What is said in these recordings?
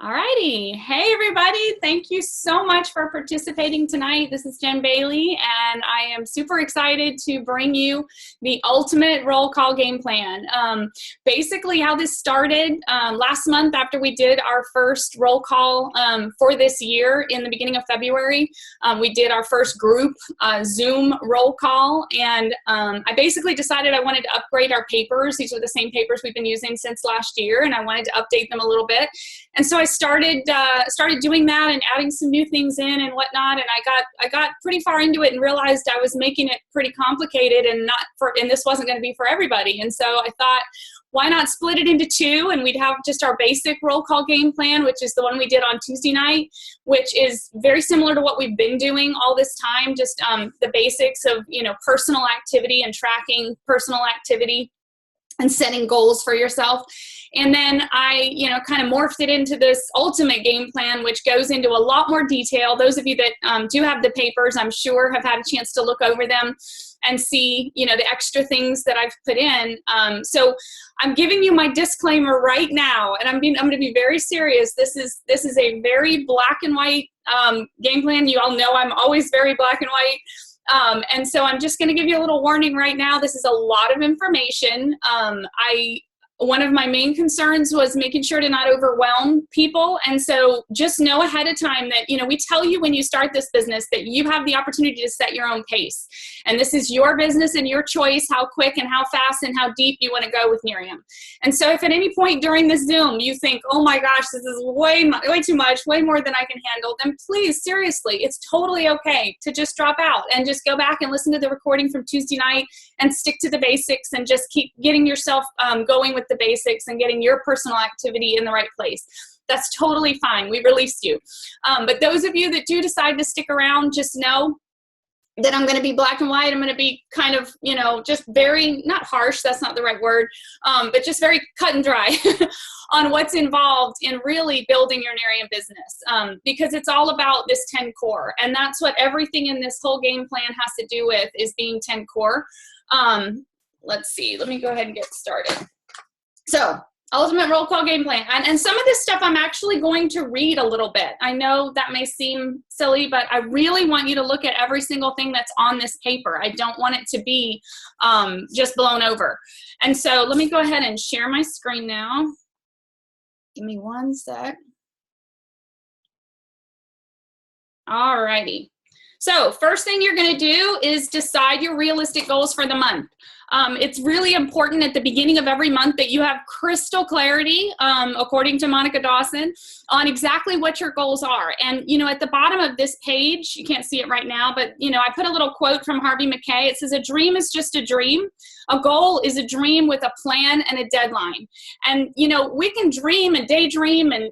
All righty. Hey, everybody. Thank you so much for participating tonight. This is Jen Bailey, and I am super excited to bring you the ultimate roll call game plan. Basically, how this started last month after we did our first roll call for this year in the beginning of February, we did our first group Zoom roll call, and I basically decided I wanted to upgrade our papers. These are the same papers we've been using since last year, and I wanted to update them a little bit. And so I started doing that and adding some new things in and whatnot. And I got pretty far into it and realized I was making it pretty complicated and this wasn't going to be for everybody. And so I thought, why not split it into two, and we'd have just our basic roll call game plan, which is the one we did on Tuesday night, which is very similar to what we've been doing all this time, just the basics of, personal activity and tracking personal activity and setting goals for yourself. And then I, kind of morphed it into this ultimate game plan, which goes into a lot more detail. Those of you that do have the papers, I'm sure have had a chance to look over them and see, the extra things that I've put in. So I'm giving you my disclaimer right now, and I'm going to be very serious. This is a very black and white game plan. You all know I'm always very black and white. And so I'm just going to give you a little warning right now. This is a lot of information. One of my main concerns was making sure to not overwhelm people. And so just know ahead of time that, we tell you when you start this business that you have the opportunity to set your own pace. And this is your business and your choice, how quick and how fast and how deep you want to go with Miriam. And so if at any point during this Zoom you think, oh my gosh, this is way too much, way more than I can handle, then please, seriously, it's totally okay to just drop out and just go back and listen to the recording from Tuesday night and stick to the basics and just keep getting yourself going with the basics and getting your personal activity in the right place. That's totally fine. We released you. But those of you that do decide to stick around, just know that I'm going to be black and white. I'm going to be kind of, just very, not harsh, that's not the right word, but just very cut and dry on what's involved in really building your Narium business. Because it's all about this 10 core. And that's what everything in this whole game plan has to do with, is being 10 core. Let's see. Let me go ahead and get started. So, ultimate roll call game plan. And some of this stuff I'm actually going to read a little bit. I know that may seem silly, but I really want you to look at every single thing that's on this paper. I don't want it to be just blown over. And so let me go ahead and share my screen now. Give me one sec. All righty. So first thing you're going to do is decide your realistic goals for the month. It's really important at the beginning of every month that you have crystal clarity, according to Monica Dawson, on exactly what your goals are. And, at the bottom of this page, you can't see it right now, but, I put a little quote from Harvey Mackay. It says, "A dream is just a dream. A goal is a dream with a plan and a deadline." And, we can dream and daydream and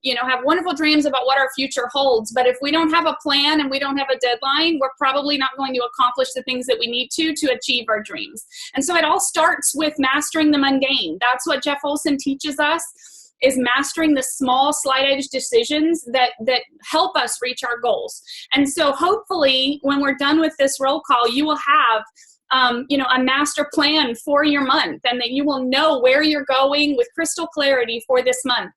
have wonderful dreams about what our future holds. But if we don't have a plan and we don't have a deadline, we're probably not going to accomplish the things that we need to achieve our dreams. And so it all starts with mastering the mundane. That's what Jeff Olson teaches us, is mastering the small slide edge decisions that help us reach our goals. And so hopefully when we're done with this roll call, you will have a master plan for your month, and that you will know where you're going with crystal clarity for this month.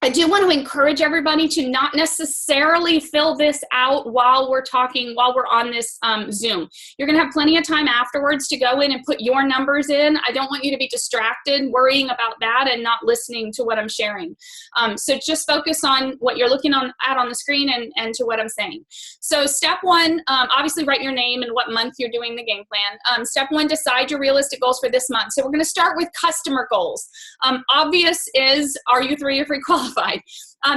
I do want to encourage everybody to not necessarily fill this out while we're on this Zoom. You're going to have plenty of time afterwards to go in and put your numbers in. I don't want you to be distracted worrying about that and not listening to what I'm sharing. So just focus on what you're looking at on the screen and to what I'm saying. So step one, obviously write your name and what month you're doing the game plan. Step one, decide your realistic goals for this month. So we're going to start with customer goals. Obvious is, are you 3-year free qualified?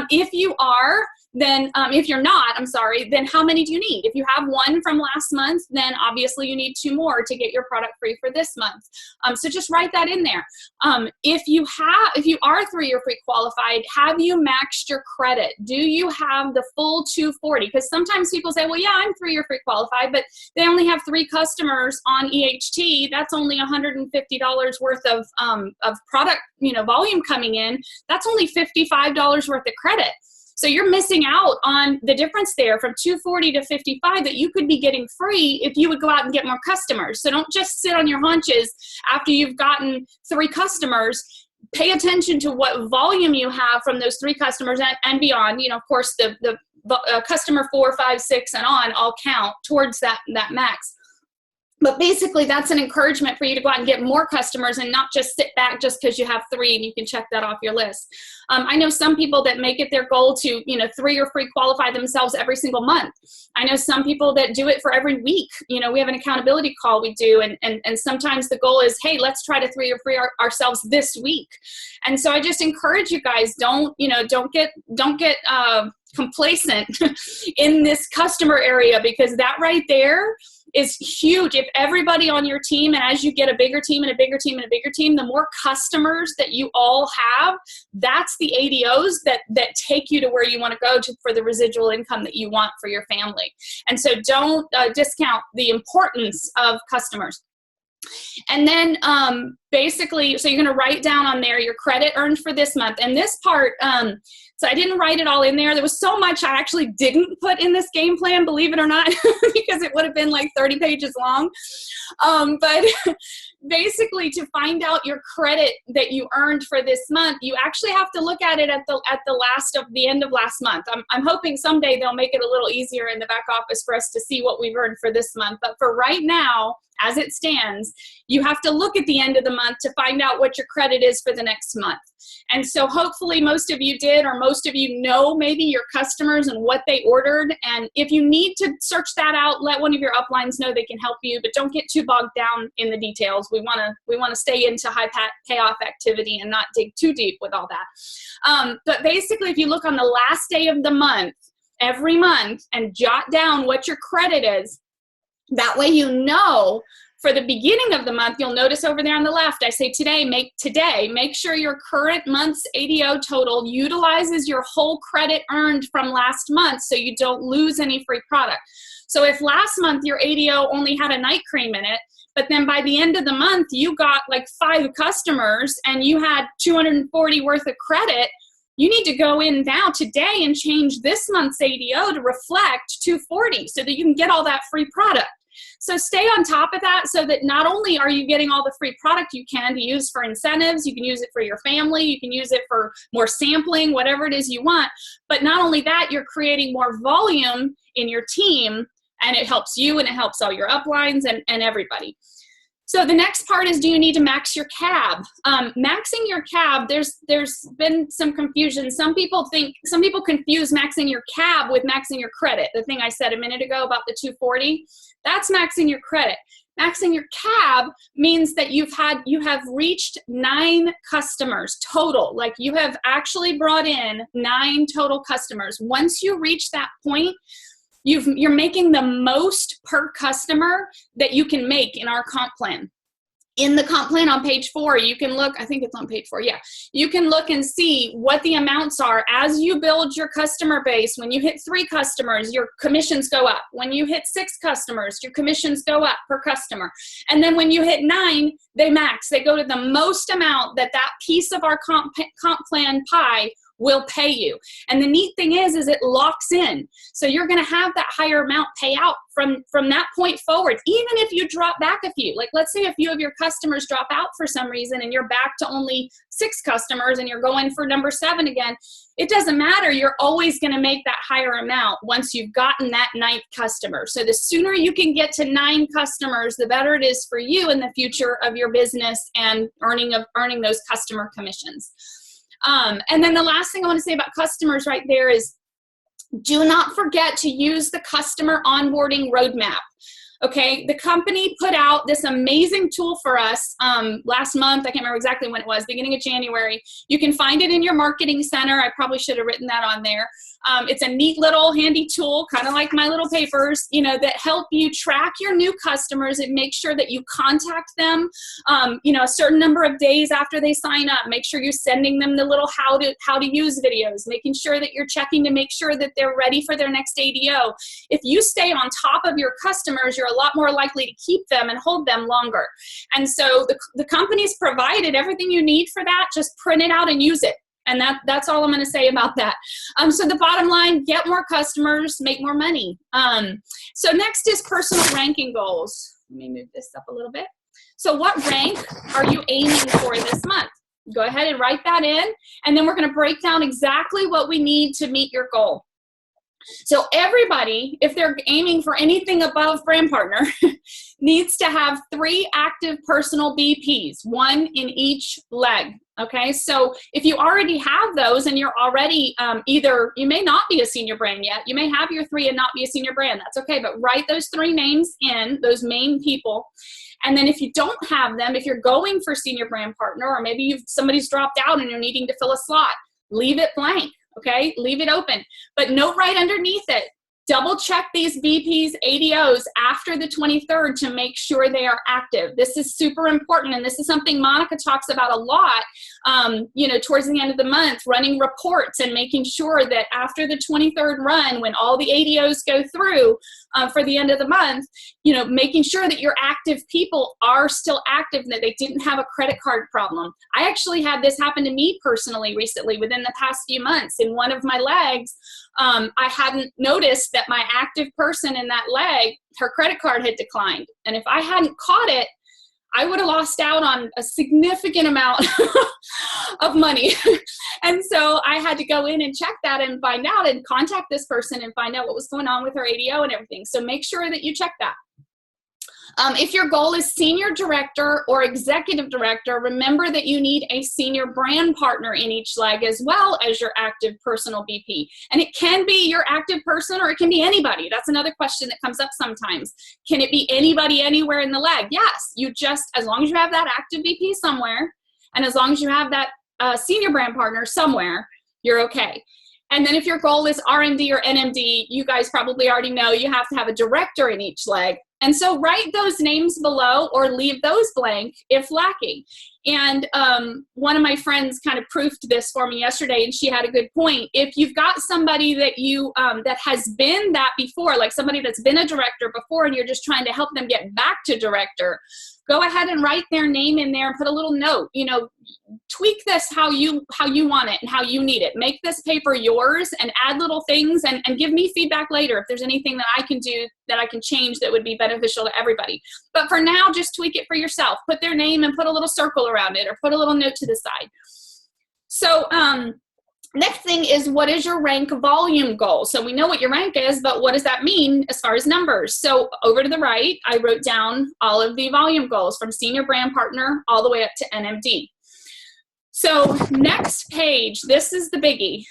If you are, then if you're not, I'm sorry, then how many do you need? If you have one from last month, then obviously you need 2 more to get your product free for this month. So just write that in there. If you are 3-year free qualified, have you maxed your credit? Do you have the full 240? Because sometimes people say, well, yeah, I'm 3-year free qualified, but they only have 3 customers on EHT. That's only $150 worth of product, volume coming in. That's only $55 worth of credit. So you're missing out on the difference there from 240 to 55 that you could be getting free if you would go out and get more customers. So don't just sit on your haunches after you've gotten 3 customers. pay attention to what volume you have from those 3 customers and beyond. You know, of course, the customer 4, 5, 6, and on all count towards that max. But basically, that's an encouragement for you to go out and get more customers and not just sit back just because you have 3 and you can check that off your list. I know some people that make it their goal to, you know, 3 or free qualify themselves every single month. I know some people that do it for every week. You know, we have an accountability call we do, and sometimes the goal is, hey, let's try to 3 or free ourselves this week. And so I just encourage you guys, don't get complacent in this customer area, because that right there is huge. If everybody on your team, and as you get a bigger team and a bigger team and a bigger team, the more customers that you all have, that's the ADOs that take you to where you want to go for the residual income that you want for your family. And so don't discount the importance of customers. And then basically, so you're going to write down on there your credit earned for this month. And this part, so I didn't write it all in there. There was so much I actually didn't put in this game plan, believe it or not, because it would have been like 30 pages long. But basically, to find out your credit that you earned for this month, you actually have to look at it at the end of last month. I'm hoping someday they'll make it a little easier in the back office for us to see what we've earned for this month. But for right now, as it stands, you have to look at the end of the month to find out what your credit is for the next month. And so hopefully most of you did, or most of you know maybe your customers and what they ordered. And if you need to search that out, let one of your uplines know, they can help you, but don't get too bogged down in the details. We want to stay into high payoff activity and not dig too deep with all that. But basically, if you look on the last day of the month, every month, and jot down what your credit is, that way you know for the beginning of the month. You'll notice over there on the left, I say make sure your current month's ADO total utilizes your whole credit earned from last month so you don't lose any free product. So if last month your ADO only had a night cream in it, but then by the end of the month you got like 5 customers and you had $240 worth of credit, you need to go in now today and change this month's ADO to reflect $240 so that you can get all that free product. So stay on top of that, so that not only are you getting all the free product you can to use for incentives, you can use it for your family, you can use it for more sampling, whatever it is you want, but not only that, you're creating more volume in your team, and it helps you and it helps all your uplines and everybody. So the next part is, do you need to max your CAB? Maxing your CAB, there's been some confusion. Some people confuse maxing your CAB with maxing your credit. The thing I said a minute ago about the 240, that's maxing your credit. Maxing your CAB means that you have reached 9 customers total. Like, you have actually brought in 9 total customers. Once you reach that point, you're making the most per customer that you can make in our comp plan. In the comp plan on page 4, you can look, I think it's on page 4, yeah. You can look and see what the amounts are as you build your customer base. When you hit 3 customers, your commissions go up. When you hit 6 customers, your commissions go up per customer. And then when you hit 9, they max. They go to the most amount that piece of our comp plan pie will pay you. And the neat thing is it locks in. So you're going to have that higher amount pay out from that point forward, even if you drop back a few. Like, let's say a few of your customers drop out for some reason and you're back to only 6 customers and you're going for number 7 again. It doesn't matter. You're always going to make that higher amount once you've gotten that 9th customer. So the sooner you can get to 9 customers, the better it is for you in the future of your business and earning those customer commissions. And then the last thing I want to say about customers right there is, do not forget to use the customer onboarding roadmap. Okay, the company put out this amazing tool for us last month. I can't remember exactly when it was, beginning of January. You can find it in your marketing center. I probably should have written that on there. It's a neat little handy tool, kind of like my little papers, that help you track your new customers and make sure that you contact them, a certain number of days after they sign up. Make sure you're sending them the little how to use videos, making sure that you're checking to make sure that they're ready for their next ADO. If you stay on top of your customers, you're a lot more likely to keep them and hold them longer. And so the company's provided everything you need for that. Just print it out and use it. And that's all I'm going to say about that. So the bottom line, get more customers, make more money. So next is personal ranking goals. Let me move this up a little bit. So what rank are you aiming for this month? Go ahead and write that in, and then we're going to break down exactly what we need to meet your goal. So everybody, if they're aiming for anything above brand partner, needs to have 3 active personal BPs, 1 in each leg. Okay, so if you already have those and you're already either, you may not be a senior brand yet, you may have your 3 and not be a senior brand, that's okay, but write those 3 names in, those main people. And then if you don't have them, if you're going for senior brand partner, or maybe somebody's dropped out and you're needing to fill a slot, leave it blank. Okay, leave it open, but note right underneath it, double check these BPs, ADOs after the 23rd to make sure they are active. This is super important, and this is something Monica talks about a lot, you know, towards the end of the month, running reports and making sure that after the 23rd run, when all the ADOs go through for the end of the month, you know, making sure that your active people are still active and that they didn't have a credit card problem. I actually had this happen to me personally recently within the past few months. In one of my legs, I hadn't noticed that my active person in that leg, her credit card had declined. And if I hadn't caught it, I would have lost out on a significant amount of money. And so I had to go in and check that and find out and contact this person and find out what was going on with her ADO and everything. So make sure that you check that. If your goal is senior director or executive director, remember that you need a senior brand partner in each leg as well as your active personal BP. And it can be your active person or it can be anybody. That's another question that comes up sometimes. Can it be anybody anywhere in the leg? Yes, you just, as long as you have that active BP somewhere, and as long as you have that senior brand partner somewhere, you're okay. And then if your goal is RMD or NMD, you guys probably already know you have to have a director in each leg. And so write those names below or leave those blank if lacking. And one of my friends kind of proofed this for me yesterday, and she had a good point. If you've got somebody that you that has been that before, like somebody that's been a director before, and you're just trying to help them get back to director, go ahead and write their name in there and put a little note. You know, tweak this how you want it and how you need it. Make this paper yours and add little things and give me feedback later if there's anything that I can do that I can change that would be beneficial to everybody. But for now, just tweak it for yourself. Put their name and put a little circle around it or put a little note to the side. So next thing is, what is your rank volume goal? So we know what your rank is, but what does that mean as far as numbers? So over to the right, I wrote down all of the volume goals from senior brand partner all the way up to NMD. So next page, this is the biggie.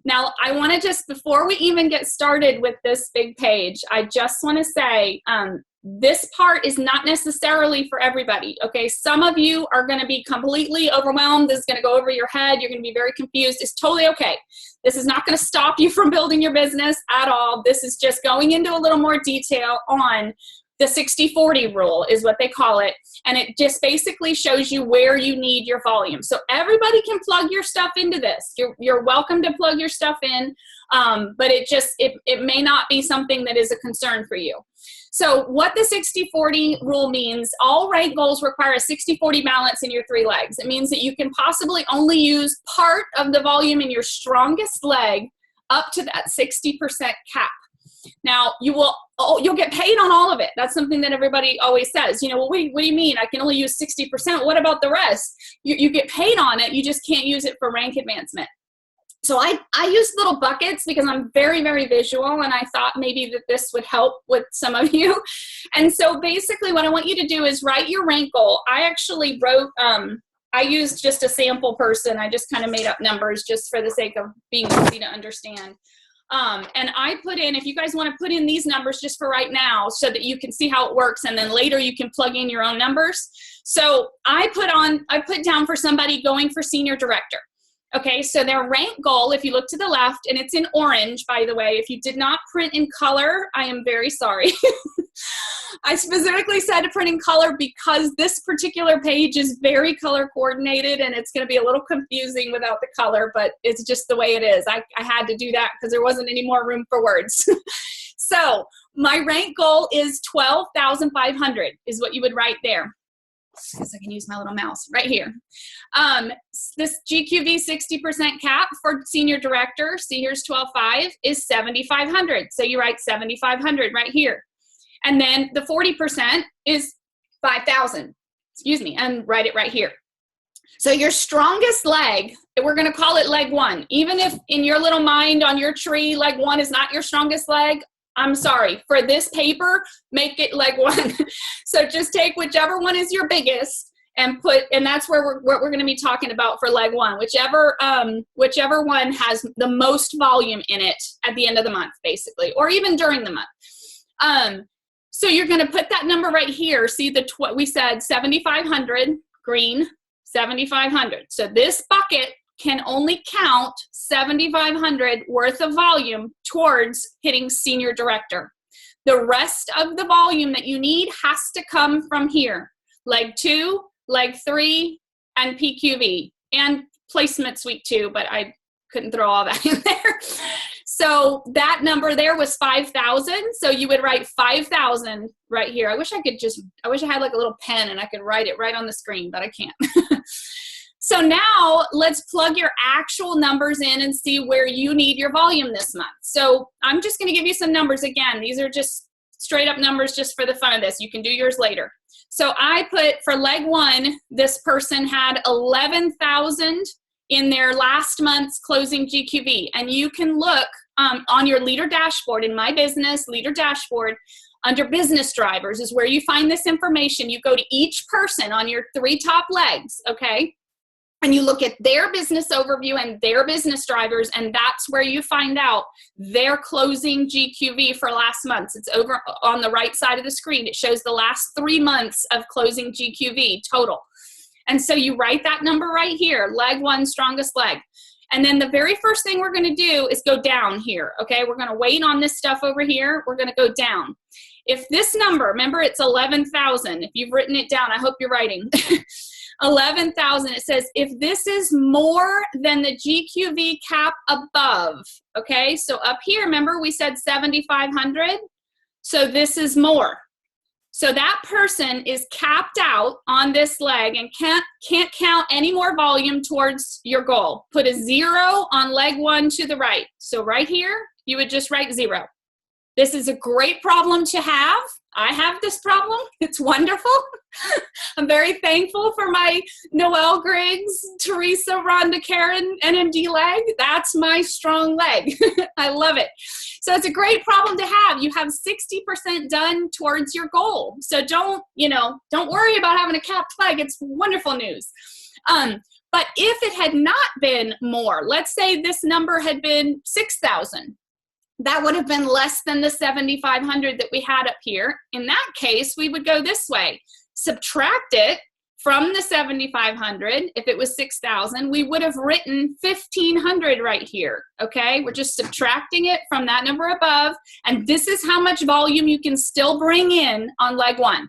Now, I want to just, before we even get started with this big page, I just want to say this part is not necessarily for everybody, okay? Some of you are going to be completely overwhelmed. This is going to go over your head. You're going to be very confused. It's totally okay. This is not going to stop you from building your business at all. This is just going into a little more detail on the 60-40 rule is what they call it. And it just basically shows you where you need your volume. So everybody can plug your stuff into this. You're welcome to plug your stuff in, but it may not be something that is a concern for you. So what the 60-40 rule means, all rank goals require a 60-40 balance in your 3 legs. It means that you can possibly only use part of the volume in your strongest leg up to that 60% cap. Now, you'll get paid on all of it. That's something that everybody always says. You know, well, what do you mean? I can only use 60%. What about the rest? You get paid on it. You just can't use it for rank advancement. So I use little buckets because I'm very, very visual, and I thought maybe that this would help with some of you. And so basically what I want you to do is write your rank goal. I actually wrote, I used just a sample person. I just kind of made up numbers just for the sake of being easy to understand. And I put in, if you guys want to put in these numbers just for right now so that you can see how it works, and then later you can plug in your own numbers. So I put down for somebody going for senior director. Okay, so their rank goal, if you look to the left, and it's in orange, by the way, if you did not print in color, I am very sorry. I specifically said to print in color because this particular page is very color coordinated, and it's going to be a little confusing without the color, but it's just the way it is. I had to do that because there wasn't any more room for words. So my rank goal is 12,500 is what you would write there. Because I can use my little mouse right here. This GQV 60% cap for senior director, see here's 12.5, is 7,500. So you write 7,500 right here. And then the 40% is 5,000, excuse me, and write it right here. So your strongest leg, we're going to call it leg 1. Even if in your little mind on your tree, leg 1 is not your strongest leg, I'm sorry. For this paper, make it leg 1. So just take whichever one is your biggest and that's where what we're going to be talking about for leg 1. Whichever one has the most volume in it at the end of the month, basically, or even during the month. So you're going to put that number right here. See we said 7,500 green. 7,500. So this bucket can only count 7,500 worth of volume towards hitting senior director. The rest of the volume that you need has to come from here. Leg 2, leg 3, and PQV, and placement suite 2, but I couldn't throw all that in there. So that number there was 5,000. So you would write 5,000 right here. I wish I had like a little pen and I could write it right on the screen, but I can't. So now let's plug your actual numbers in and see where you need your volume this month. So I'm just going to give you some numbers again. These are just straight up numbers just for the fun of this. You can do yours later. So I put for leg 1, this person had 11,000 in their last month's closing GQV. And you can look on your leader dashboard, in My Business leader dashboard, under business drivers is where you find this information. You go to each person on your 3 top legs, okay? And you look at their business overview and their business drivers, and that's where you find out their closing GQV for last month. It's over on the right side of the screen. It shows the last 3 months of closing GQV total. And so you write that number right here, leg 1, strongest leg. And then the very first thing we're going to do is go down here, okay? We're going to wait on this stuff over here. We're going to go down. If this number, remember it's 11,000. If you've written it down, I hope you're writing. 11,000, it says, if this is more than the GQV cap above, okay? So up here, remember we said 7,500? So this is more. So that person is capped out on this leg and can't count any more volume towards your goal. Put a 0 on leg 1 to the right. So right here, you would just write 0. This is a great problem to have. I have this problem. It's wonderful. I'm very thankful for my Noelle Griggs, Teresa, Rhonda, Karen, NMD leg. That's my strong leg. I love it. So it's a great problem to have. You have 60% done towards your goal. So don't worry about having a capped leg. It's wonderful news. But if it had not been more, let's say this number had been 6,000. That would have been less than the 7,500 that we had up here. In that case, we would go this way. Subtract it from the 7,500. If it was 6,000, we would have written 1,500 right here, okay? We're just subtracting it from that number above, and this is how much volume you can still bring in on leg 1.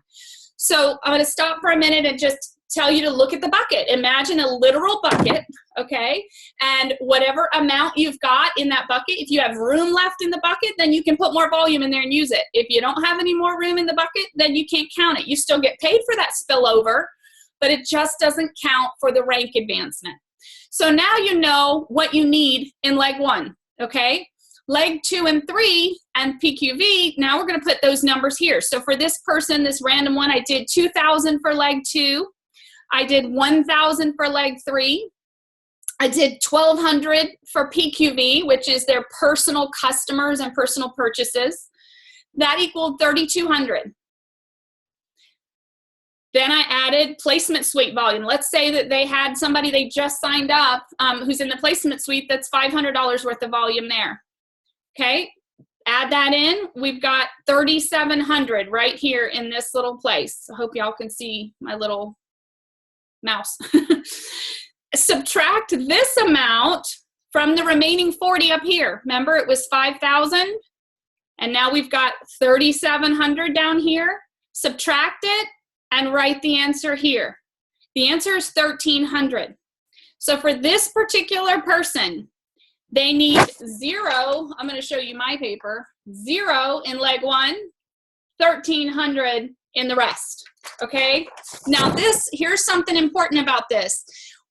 So I'm going to stop for a minute and just tell you to look at the bucket. Imagine a literal bucket, okay? And whatever amount you've got in that bucket, if you have room left in the bucket, then you can put more volume in there and use it. If you don't have any more room in the bucket, then you can't count it. You still get paid for that spillover, but it just doesn't count for the rank advancement. So now you know what you need in leg 1, okay? Leg 2 and 3 and PQV, now we're gonna put those numbers here. So for this person, this random one, I did 2,000 for leg 2. I did 1,000 for leg 3. I did 1,200 for PQV, which is their personal customers and personal purchases. That equaled 3,200. Then I added placement suite volume. Let's say that they had somebody they just signed up who's in the placement suite, that's $500 worth of volume there. Okay, add that in. We've got 3,700 right here in this little place. I hope y'all can see my little mouse. Subtract this amount from the remaining 40 up here. Remember, it was 5,000, and now we've got 3,700 down here. Subtract it and write the answer here. The answer is 1,300. So for this particular person, they need 0. I'm going to show you my paper. 0 in leg 1, 1,300 in the rest. Okay, now here's something important about this.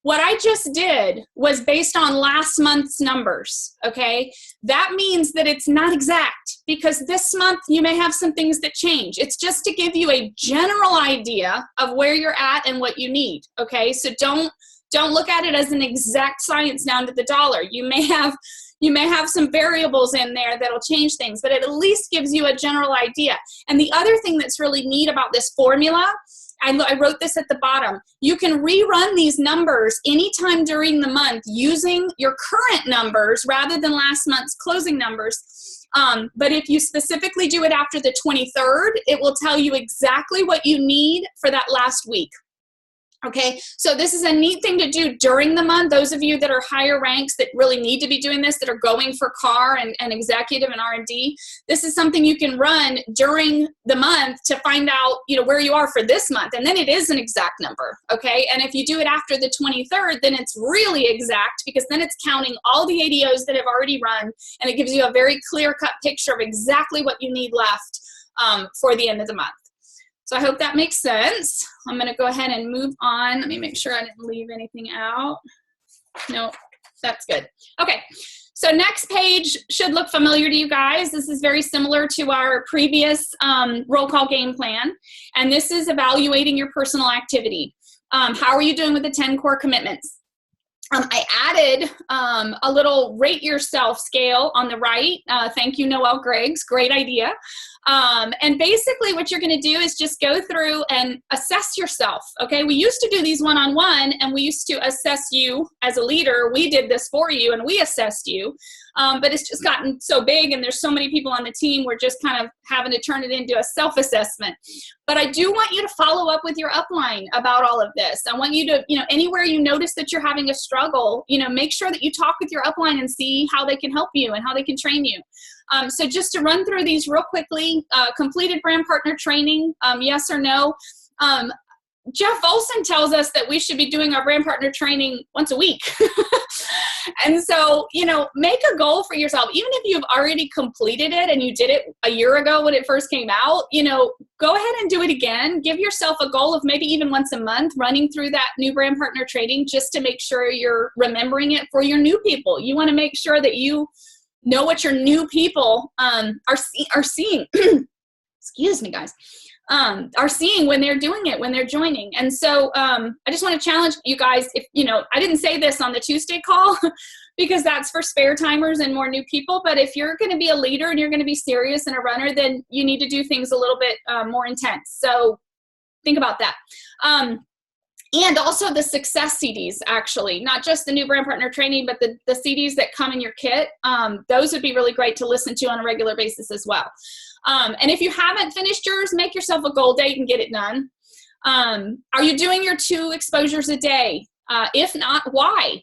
What I just did was based on last month's numbers, okay? That means that it's not exact because this month you may have some things that change. It's just to give you a general idea of where you're at and what you need, okay? So don't Don't look at it as an exact science down to the dollar. You may have some variables in there that'll change things, but it at least gives you a general idea. And the other thing that's really neat about this formula, I wrote this at the bottom, you can rerun these numbers anytime during the month using your current numbers rather than last month's closing numbers. But if you specifically do it after the 23rd, it will tell you exactly what you need for that last week. Okay, so this is a neat thing to do during the month. Those of you that are higher ranks that really need to be doing this, that are going for CAR and executive and R&D, this is something you can run during the month to find out, where you are for this month. And then it is an exact number, okay? And if you do it after the 23rd, then it's really exact, because then it's counting all the ADOs that have already run, and it gives you a very clear-cut picture of exactly what you need left for the end of the month. So I hope that makes sense. I'm going to go ahead and move on. Let me make sure I didn't leave anything out. No, that's good. Okay, so next page should look familiar to you guys. This is very similar to our previous roll call game plan. And this is evaluating your personal activity. How are you doing with the 10 core commitments? I added a little rate yourself scale on the right. Thank you, Noelle Griggs. Great idea. And basically what you're going to do is just go through and assess yourself. Okay, we used to do these one-on-one, and we used to assess you as a leader. We did this for you, and we assessed you. But it's just gotten so big, and there's so many people on the team, we're just kind of having to turn it into a self-assessment. But I do want you to follow up with your upline about all of this. I want you to, anywhere you notice that you're having a struggle, make sure that you talk with your upline and see how they can help you and how they can train you. So just to run through these real quickly, completed brand partner training, yes or no? Jeff Volson tells us that we should be doing our brand partner training once a week. And so, make a goal for yourself. Even if you've already completed it and you did it a year ago when it first came out, go ahead and do it again. Give yourself a goal of maybe even once a month running through that new brand partner training, just to make sure you're remembering it for your new people. You want to make sure that you know what your new people are seeing. Excuse me, guys. Are seeing when they're doing it, when they're joining. And so I just want to challenge you guys, if, I didn't say this on the Tuesday call because that's for spare timers and more new people, but if you're going to be a leader and you're going to be serious and a runner, then you need to do things a little bit more intense. So think about that. And also the success CDs, actually, not just the new brand partner training, but the CDs that come in your kit. Those would be really great to listen to on a regular basis as well. And if you haven't finished yours, make yourself a goal date and get it done. Are you doing your 2 exposures a day? If not, why?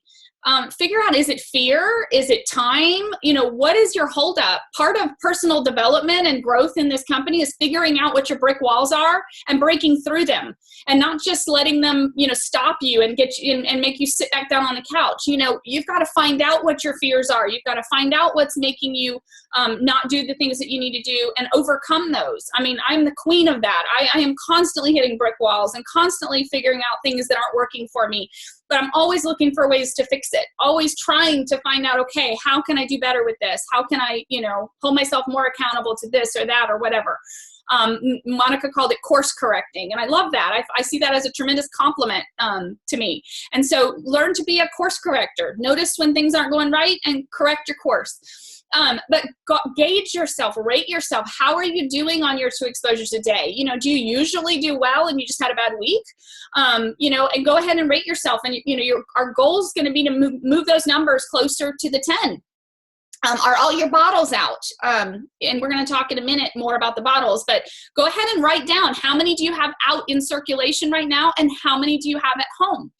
Figure out, is it fear? Is it time? What is your holdup? Part of personal development and growth in this company is figuring out what your brick walls are and breaking through them, and not just letting them, stop you and get you and make you sit back down on the couch. You've got to find out what your fears are. You've got to find out what's making you not do the things that you need to do and overcome those. I mean, I'm the queen of that. I am constantly hitting brick walls and constantly figuring out things that aren't working for me. But I'm always looking for ways to fix it, always trying to find out, okay, how can I do better with this? How can I, hold myself more accountable to this or that or whatever? Monica called it course correcting, and I love that. I see that as a tremendous compliment to me. And so learn to be a course corrector. Notice when things aren't going right and correct your course. But gauge yourself, rate yourself. How are you doing on your 2 exposures a day? Do you usually do well and you just had a bad week? And go ahead and rate yourself. And, our goal is going to be to move those numbers closer to the 10. Are all your bottles out? And we're going to talk in a minute more about the bottles, but go ahead and write down, how many do you have out in circulation right now and how many do you have at home?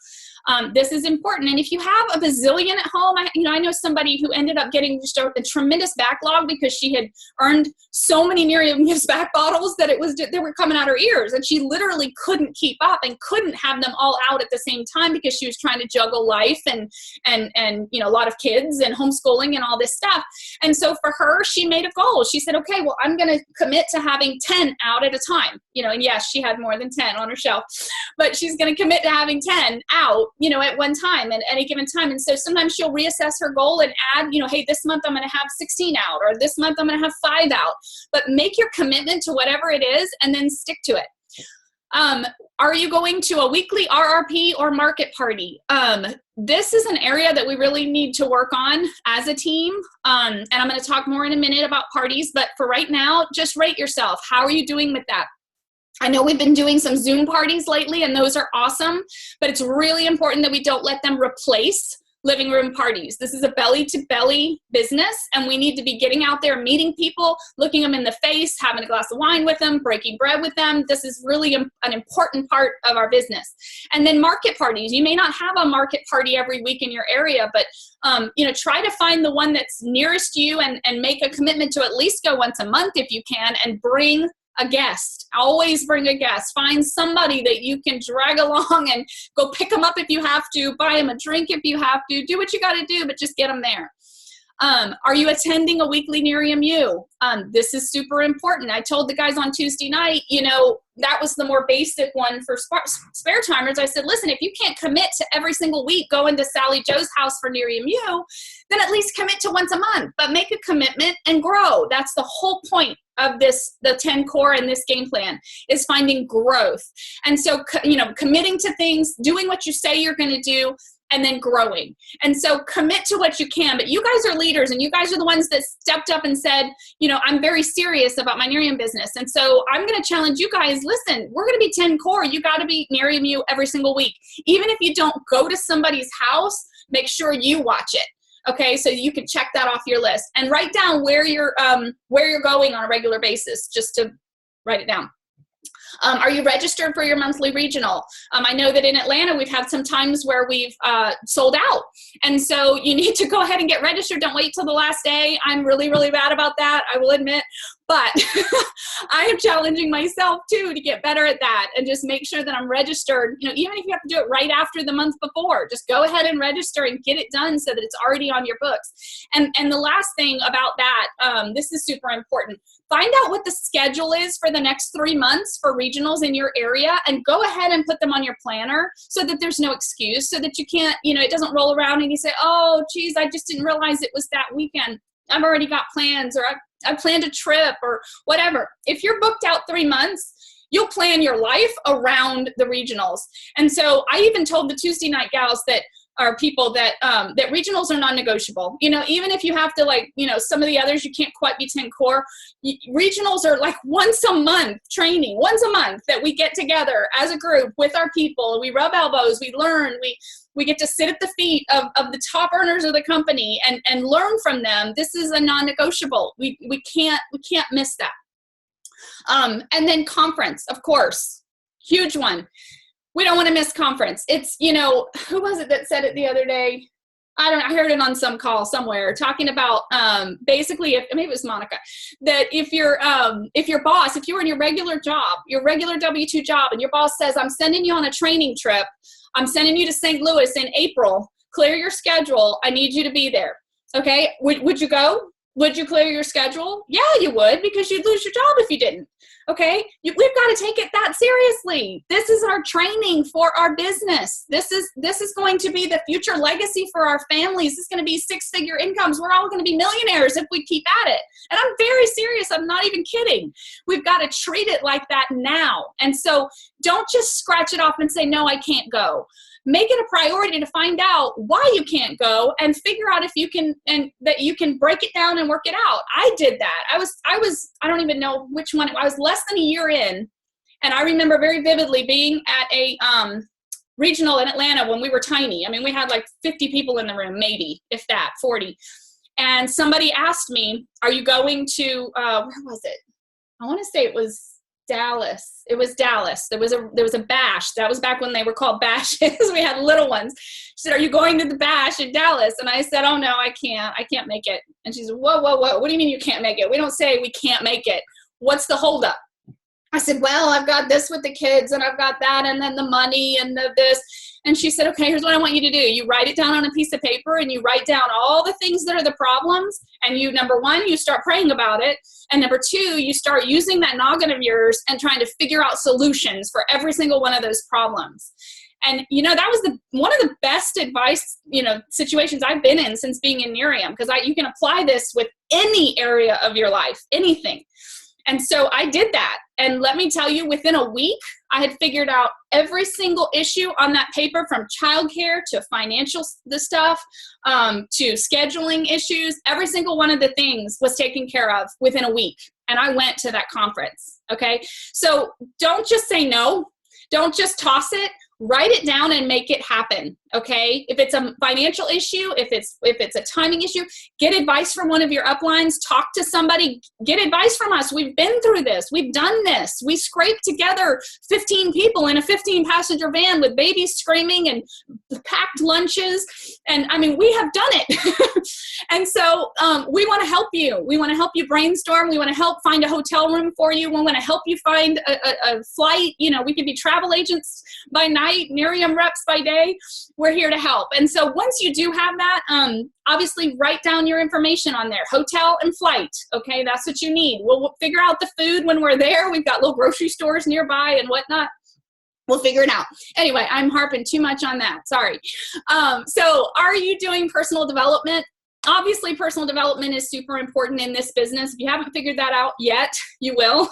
This is important. And if you have a bazillion at home, I know somebody who ended up getting just a tremendous backlog because she had earned so many Miriam Gibbs back bottles that they were coming out her ears, and she literally couldn't keep up and couldn't have them all out at the same time because she was trying to juggle life and a lot of kids and homeschooling and all this stuff. And so for her, she made a goal. She said, okay, well, I'm going to commit to having 10 out at a time. And yes, she had more than 10 on her shelf, but she's going to commit to having 10 out, at one time and at any given time. And so sometimes she'll reassess her goal and add, hey, this month I'm going to have 16 out, or this month I'm going to have 5 out. But make your commitment to whatever it is and then stick to it. Are you going to a weekly RRP or market party? This is an area that we really need to work on as a team. And I'm going to talk more in a minute about parties, but for right now, just rate yourself. How are you doing with that? I know we've been doing some Zoom parties lately, and those are awesome, but it's really important that we don't let them replace living room parties. This is a belly-to-belly business, and we need to be getting out there, meeting people, looking them in the face, having a glass of wine with them, breaking bread with them. This is really an important part of our business. And then market parties. You may not have a market party every week in your area, but try to find the one that's nearest you and make a commitment to at least go once a month if you can, and bring a guest. Always bring a guest. Find somebody that you can drag along and go pick them up if you have to, buy them a drink if you have to, do what you got to do, but just get them there. Are you attending a weekly Nerium U? This is super important. I told the guys on Tuesday night, that was the more basic one for spare timers. I said, listen, if you can't commit to every single week going to Sally Joe's house for Nerium U, then at least commit to once a month, but make a commitment and grow. That's the whole point of the 10 core and this game plan, is finding growth. And so, committing to things, doing what you say you're going to do, and then growing. And so commit to what you can, but you guys are leaders, and you guys are the ones that stepped up and said, I'm very serious about my Nerium business. And so I'm going to challenge you guys, listen, we're going to be 10 core. You got to be Nerium U every single week. Even if you don't go to somebody's house, make sure you watch it. Okay, so you can check that off your list and write down where you're going on a regular basis, just to write it down. Are you registered for your monthly regional? I know that in Atlanta, we've had some times where we've sold out. And so you need to go ahead and get registered. Don't wait till the last day. I'm really, really bad about that, I will admit. But I am challenging myself too to get better at that and just make sure that I'm registered. Even if you have to do it right after the month before, just go ahead and register and get it done so that it's already on your books. And the last thing about that, this is super important. Find out what the schedule is for the next 3 months for regionals in your area, and go ahead and put them on your planner so that there's no excuse, so that you can't, it doesn't roll around and you say, oh, geez, I just didn't realize it was that weekend. I've already got plans, or I planned a trip, or whatever. If you're booked out 3 months, you'll plan your life around the regionals. And so I even told the Tuesday night gals that are people that that regionals are non-negotiable. Even if you have to some of the others, you can't quite be 10 core. Regionals are like once a month training, once a month that we get together as a group with our people. We rub elbows, we learn, we get to sit at the feet of the top earners of the company and learn from them. This is a non-negotiable. We can't miss that. And then conference, of course, huge one. We don't want to miss conference. It's, who was it that said it the other day? I heard it on some call somewhere talking about basically, maybe it was Monica, that if your boss, if you're in your regular job, your regular W-2 job, and your boss says, I'm sending you on a training trip, I'm sending you to St. Louis in April, clear your schedule, I need you to be there. Okay, would you go? Would you clear your schedule? Yeah, you would, because you'd lose your job if you didn't. Okay, we've got to take it that seriously. This is our training for our business. This is going to be the future legacy for our families. This is going to be 6-figure incomes. We're all going to be millionaires if we keep at it. And I'm very serious. I'm not even kidding. We've got to treat it like that now. And so don't just scratch it off and say, no, I can't go. Make it a priority to find out why you can't go and figure out if you can, and that you can break it down and work it out. I did that. I don't even know which one. I was less than a year in, and I remember very vividly being at a regional in Atlanta when we were tiny. I mean, we had like 50 people in the room, maybe, if that, 40. And somebody asked me, are you going to, where was it? I want to say it was Dallas. It was Dallas. There was a bash. That was back when they were called bashes. We had little ones. She said, are you going to the bash in Dallas? And I said, oh no, I can't make it. And she said, whoa. What do you mean you can't make it? We don't say we can't make it. What's the holdup? I said, well, I've got this with the kids, and I've got that, and then the money and this. And she said, okay, here's what I want you to do. You write it down on a piece of paper, and you write down all the things that are the problems. And you, number one, you start praying about it. And number two, you start using that noggin of yours and trying to figure out solutions for every single one of those problems. And, that was one of the best advice, situations I've been in since being in Nerium, because you can apply this with any area of your life, anything. And so I did that. And let me tell you, within a week, I had figured out every single issue on that paper, from childcare to financial stuff, to scheduling issues. Every single one of the things was taken care of within a week. And I went to that conference. Okay. So don't just say no. Don't just toss it. Write it down and make it happen. Okay. If it's a financial issue, if it's a timing issue, get advice from one of your uplines, talk to somebody, get advice from us. We've been through this. We've done this. We scraped together 15 people in a 15-passenger van with babies screaming and packed lunches. And I mean, we have done it. And so we want to help you. We want to help you brainstorm. We want to help find a hotel room for you. We want to help you find a flight. You know, we can be travel agents by night, Miriam reps by day. We're here to help. And so once you do have that, obviously write down your information on there, hotel and flight. Okay, that's what you need. We'll figure out the food when we're there. We've got little grocery stores nearby and whatnot. We'll figure it out. Anyway, I'm harping too much on that. Sorry. So are you doing personal development? Obviously, personal development is super important in this business. If you haven't figured that out yet, you will.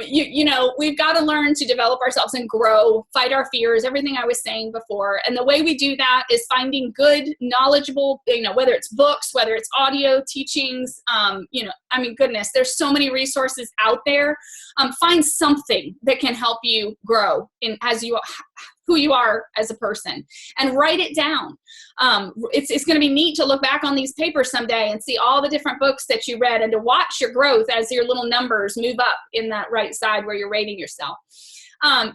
You know, we've got to learn to develop ourselves and grow, fight our fears, everything I was saying before. And the way we do that is finding good, knowledgeable, you know, whether it's books, whether it's audio teachings, you know, I mean, goodness, there's so many resources out there. Find something that can help you grow as you who you are as a person, and write it down. It's going to be neat to look back on these papers someday and see all the different books that you read, and to watch your growth as your little numbers move up in that right side where you're rating yourself.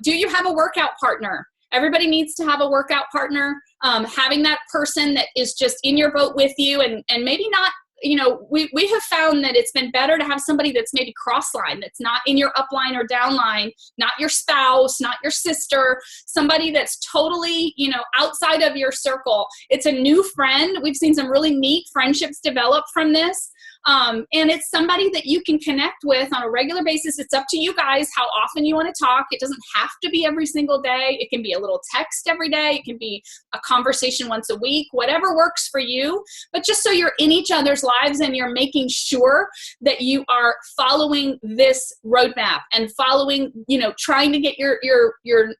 Do you have a workout partner? Everybody needs to have a workout partner. Having that person that is just in your boat with you, and maybe not, you know, we have found that it's been better to have somebody that's maybe cross-line, that's not in your upline or downline, not your spouse, not your sister, somebody that's totally, you know, outside of your circle. It's a new friend. We've seen some really neat friendships develop from this. And it's somebody that you can connect with on a regular basis. It's up to you guys how often you want to talk. It doesn't have to be every single day. It can be a little text every day. It can be a conversation once a week, whatever works for you. But just so you're in each other's lives and you're making sure that you are following this roadmap and following, you know, trying to get your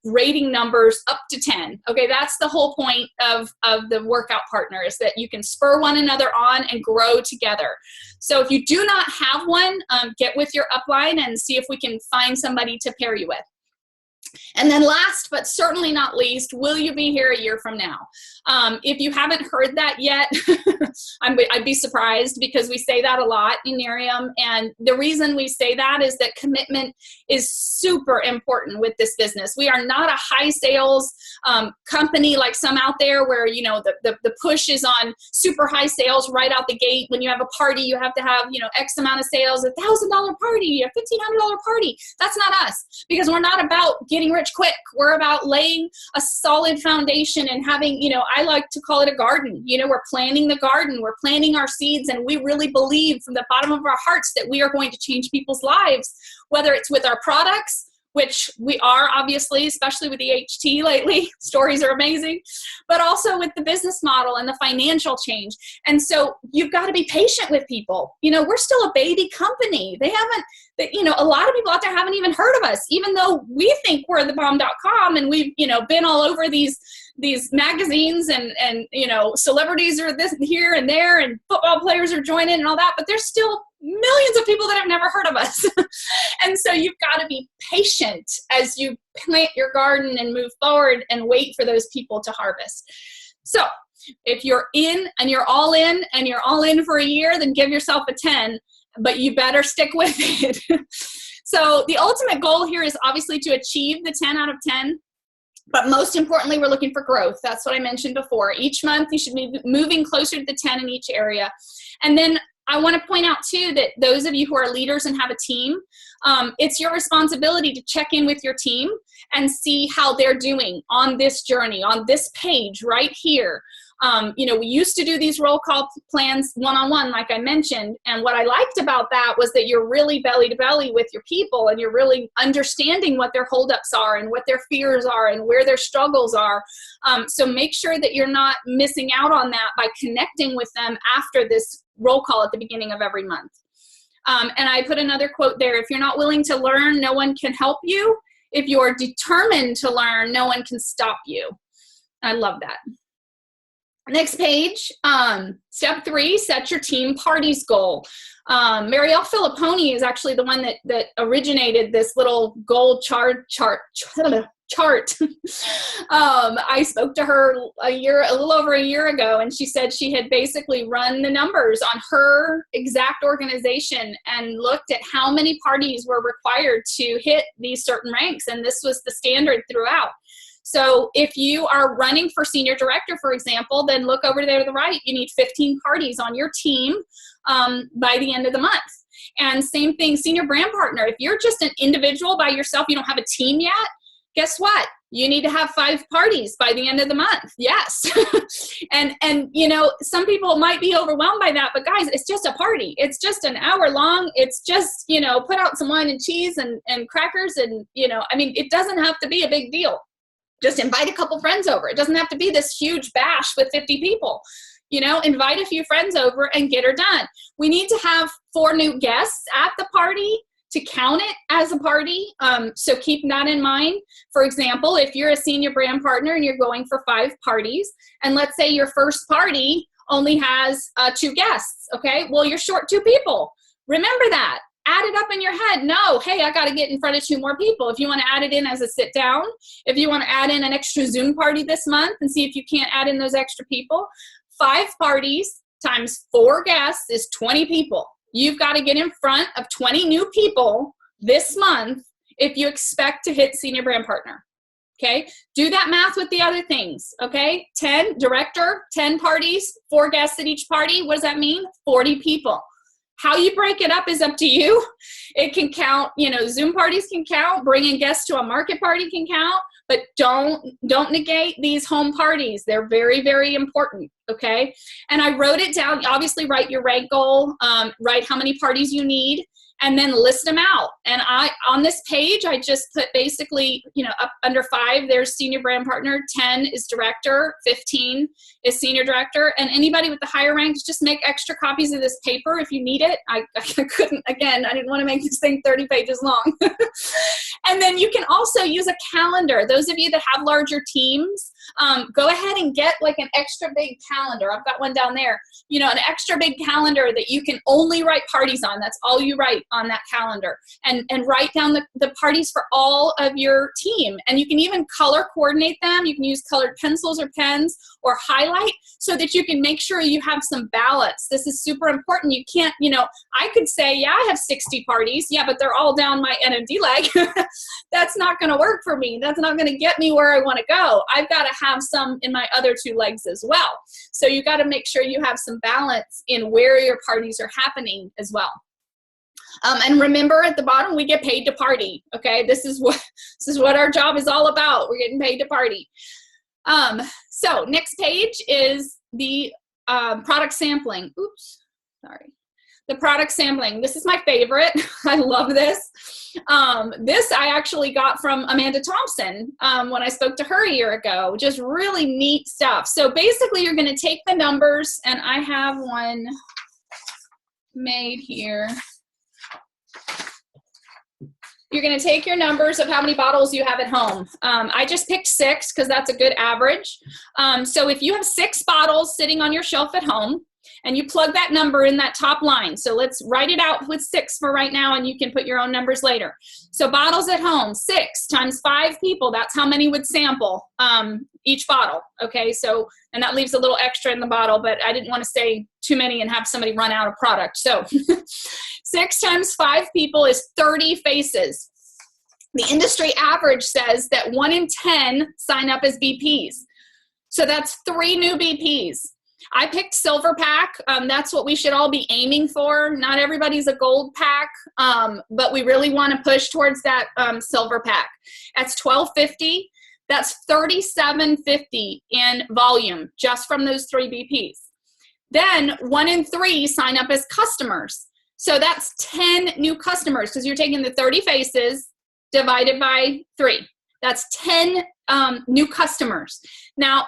rating numbers up to 10. Okay, that's the whole point of the workout partner, is that you can spur one another on and grow together. So if you do not have one, get with your upline and see if we can find somebody to pair you with. And then last, but certainly not least, will you be here a year from now? If you haven't heard that yet, I'd be surprised, because we say that a lot in Nerium. And the reason we say that is that commitment is super important with this business. We are not a high sales company like some out there where, you know, the push is on super high sales right out the gate. When you have a party, you have to have, you know, X amount of sales, $1,000 party, a $1,500 party. That's not us, because we're not about getting rich quick. We're about laying a solid foundation and having, you know, I like to call it a garden. You know, we're planting the garden, we're planting our seeds, and we really believe from the bottom of our hearts that we are going to change people's lives, whether it's with our products, which we are, obviously, especially with the HT lately. Stories are amazing. But also with the business model and the financial change. And so you've got to be patient with people. You know, we're still a baby company. You know, a lot of people out there haven't even heard of us, even though we think we're thebomb.com, and we've, you know, been all over these magazines, and you know, celebrities are this here and there, and football players are joining and all that, but there's still millions of people that have never heard of us. And so you've got to be patient as you plant your garden and move forward and wait for those people to harvest. So if you're in and you're all in for a year, then give yourself a 10, but you better stick with it. So the ultimate goal here is obviously to achieve the 10 out of 10. But most importantly, we're looking for growth. That's what I mentioned before. Each month, you should be moving closer to the 10 in each area. And then I want to point out, too, that those of you who are leaders and have a team, it's your responsibility to check in with your team and see how they're doing on this journey, on this page right here. You know, we used to do these roll call plans one-on-one, like I mentioned. And what I liked about that was that you're really belly to belly with your people, and you're really understanding what their holdups are and what their fears are and where their struggles are. So make sure that you're not missing out on that by connecting with them after this roll call at the beginning of every month. And I put another quote there: if you're not willing to learn, no one can help you. If you're determined to learn, no one can stop you. I love that. Next page, step 3, set your team parties goal. Marielle Filipponi is actually the one that originated this little goal chart. I spoke to her a little over a year ago, and she said she had basically run the numbers on her exact organization and looked at how many parties were required to hit these certain ranks, and this was the standard throughout. So if you are running for senior director, for example, then look over there to the right. You need 15 parties on your team by the end of the month. And same thing, senior brand partner. If you're just an individual by yourself, you don't have a team yet, guess what? You need to have 5 parties by the end of the month. Yes. and you know, some people might be overwhelmed by that, but guys, it's just a party. It's just an hour long. It's just, you know, put out some wine and cheese and crackers, and, you know, I mean, it doesn't have to be a big deal. Just invite a couple friends over. It doesn't have to be this huge bash with 50 people. You know, invite a few friends over and get her done. We need to have 4 new guests at the party to count it as a party. So keep that in mind. For example, if you're a senior brand partner and you're going for 5 parties, and let's say your first party only has 2 guests, okay? Well, you're short 2 people. Remember that. Add it up in your head. No, hey, I got to get in front of 2 more people. If you want to add it in as a sit down, if you want to add in an extra Zoom party this month and see if you can't add in those extra people, 5 parties times 4 guests is 20 people. You've got to get in front of 20 new people this month if you expect to hit senior brand partner. Okay, do that math with the other things. Okay, 10 director, 10 parties, 4 guests at each party. What does that mean? 40 people. How you break it up is up to you. It can count, you know, Zoom parties can count, bringing guests to a market party can count, but don't negate these home parties. They're very, very important, okay? And I wrote it down. Obviously, write your rank goal, write how many parties you need, and then list them out. And on this page, I just put basically, you know, up under 5, there's senior brand partner, 10 is director, 15 is senior director, and anybody with the higher ranks, just make extra copies of this paper if you need it. I couldn't, again, I didn't want to make this thing 30 pages long. And then you can also use a calendar. Those of you that have larger teams, go ahead and get like an extra big calendar. I've got one down there. You know, an extra big calendar that you can only write parties on. That's all you write on that calendar. And write down the parties for all of your team. And you can even color coordinate them. You can use colored pencils or pens or highlight so that you can make sure you have some balance. This is super important. You can't, you know, I could say, yeah, I have 60 parties. Yeah, but they're all down my NMD leg. That's not going to work for me. That's not going to get me where I want to go. I've got to have some in my other 2 legs as well. So you got to make sure you have some balance in where your parties are happening as well. And remember, at the bottom, we get paid to party. Okay, this is what our job is all about. We're getting paid to party. So next page is the product sampling. Oops, sorry. The product sampling. This is my favorite. I love this. This I actually got from Amanda Thompson when I spoke to her a year ago. Just really neat stuff. So basically, you're going to take the numbers, and I have one made here. You're going to take your numbers of how many bottles you have at home. I just picked 6 because that's a good average. So if you have 6 bottles sitting on your shelf at home, and you plug that number in that top line. So let's write it out with 6 for right now, and you can put your own numbers later. So bottles at home, 6 times 5 people, that's how many would sample each bottle. Okay, so, and that leaves a little extra in the bottle, but I didn't want to say too many and have somebody run out of product. So 6 times 5 people is 30 faces. The industry average says that 1 in 10 sign up as BPs. So that's 3 new BPs. I picked silver pack. That's what we should all be aiming for. Not everybody's a gold pack, but we really want to push towards that silver pack. That's $12.50. That's $37.50 in volume just from those 3 BPs. Then 1 in 3 sign up as customers. So that's 10 new customers because you're taking the 30 faces divided by 3. That's 10 new customers. Now,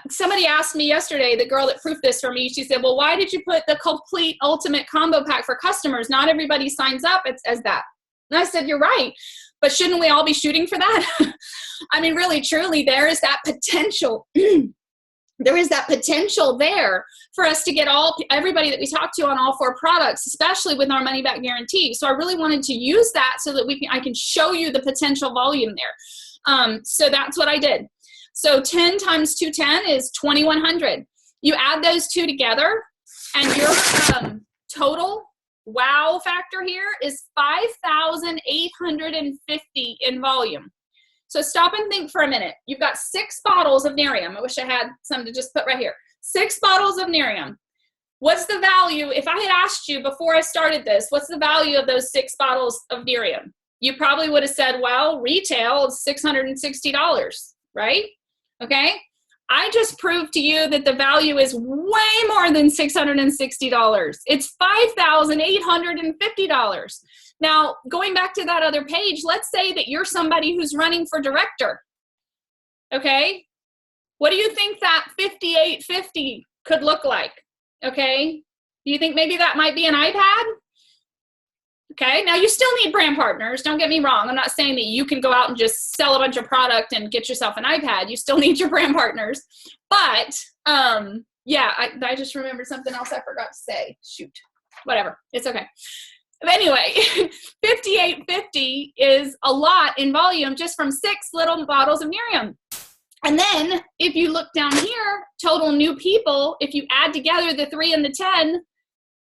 somebody asked me yesterday, the girl that proofed this for me, she said, well, why did you put the complete ultimate combo pack for customers? Not everybody signs up as that. And I said, you're right, but shouldn't we all be shooting for that? I mean, really, truly, there is that potential. There is that potential there for us to get everybody that we talk to on all 4 products, especially with our money back guarantee. So I really wanted to use that so that I can show you the potential volume there. So that's what I did. So 10 times 210 is 2,100. You add those 2 together, and your total wow factor here is 5,850 in volume. So stop and think for a minute. You've got 6 bottles of Nerium. I wish I had some to just put right here. 6 bottles of Nerium. What's the value? If I had asked you before I started this, what's the value of those 6 bottles of Nerium? You probably would have said, well, retail is $660, right? Okay. I just proved to you that the value is way more than $660. It's $5,850. Now, going back to that other page, let's say that you're somebody who's running for director. Okay. What do you think that 5,850 could look like? Okay. Do you think maybe that might be an iPad? Okay, now you still need brand partners. Don't get me wrong. I'm not saying that you can go out and just sell a bunch of product and get yourself an iPad. You still need your brand partners. But yeah, I just remembered something else I forgot to say. Shoot, whatever. It's okay. But anyway, 5,850 is a lot in volume just from 6 little bottles of Nerium. And then if you look down here, total new people, if you add together the 3 and the 10,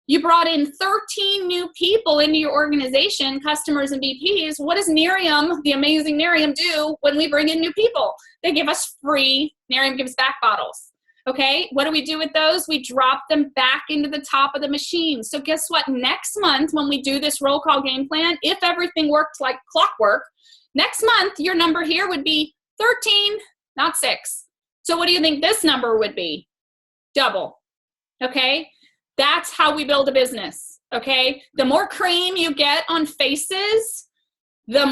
you brought in 13 new people into your organization, customers and VPs. What does Nerium, the amazing Nerium, do when we bring in new people? They give us free Nerium Gives Back bottles. Okay, what do we do with those? We drop them back into the top of the machine. So guess what? Next month, when we do this roll call game plan, if everything worked like clockwork, next month, your number here would be 13, not 6. So what do you think this number would be? Double. Okay. That's how we build a business, okay? The more cream you get on faces, the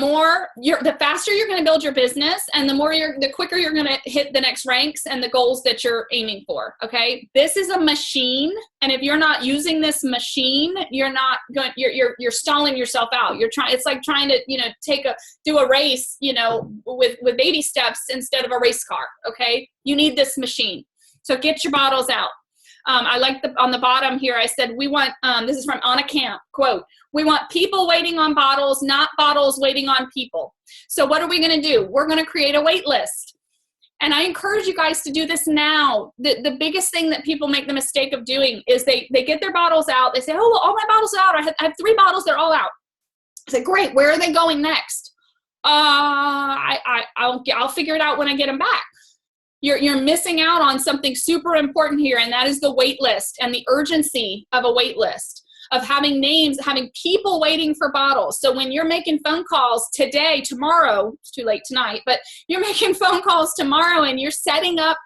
faster you're going to build your business, and the quicker you're going to hit the next ranks and the goals that you're aiming for, okay? This is a machine, and if you're not using this machine, you're stalling yourself out. It's like trying to, do a race, with baby steps instead of a race car, okay? You need this machine. So get your bottles out. I like on the bottom here, I said, we want, this is from Anna Camp, quote, we want people waiting on bottles, not bottles waiting on people. So what are we going to do? We're going to create a wait list. And I encourage you guys to do this now. The biggest thing that people make the mistake of doing is they get their bottles out. They say, oh, well, all my bottles are out. I have 3 bottles. They're all out. I say, great. Where are they going next? I'll figure it out when I get them back. You're missing out on something super important here, and that is the wait list and the urgency of a wait list, of having names, having people waiting for bottles. So when you're making phone calls today, tomorrow, it's too late tonight, but you're making phone calls tomorrow and you're setting up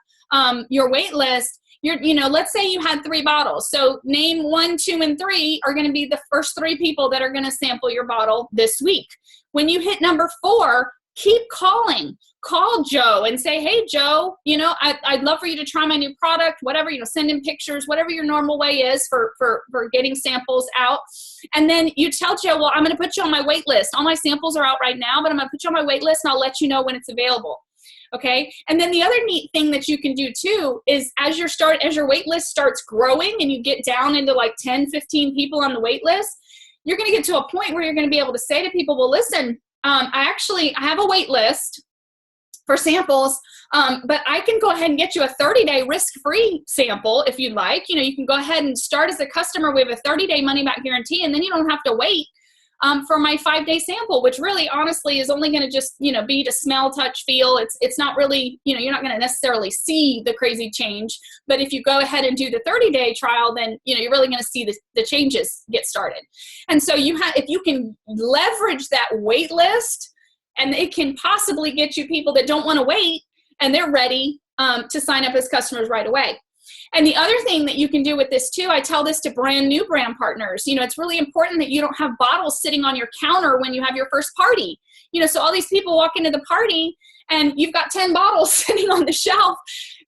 your wait list, let's say you had 3 bottles. So name 1, 2, and 3 are going to be the first 3 people that are going to sample your bottle this week. When you hit number 4, keep calling. Call Joe and say, hey, Joe, I'd love for you to try my new product, whatever, send in pictures, whatever your normal way is for getting samples out. And then you tell Joe, well, I'm going to put you on my wait list. All my samples are out right now, but I'm going to put you on my wait list and I'll let you know when it's available. Okay. And then the other neat thing that you can do too is as your wait list starts growing and you get down into like 10, 15 people on the wait list, you're going to get to a point where you're going to be able to say to people, well, listen, I have a wait list for samples, but I can go ahead and get you a 30-day risk-free sample if you'd like. You can go ahead and start as a customer. We have a 30-day money-back guarantee, and then you don't have to wait for my 5-day sample, which really, honestly, is only going to just, be to smell, touch, feel. It's not really, you're not going to necessarily see the crazy change. But if you go ahead and do the 30-day trial, then, you're really going to see the changes get started. And so if you can leverage that wait list, and it can possibly get you people that don't want to wait and they're ready to sign up as customers right away. And the other thing that you can do with this too, I tell this to brand new brand partners, it's really important that you don't have bottles sitting on your counter when you have your first party. So all these people walk into the party and you've got 10 bottles sitting on the shelf.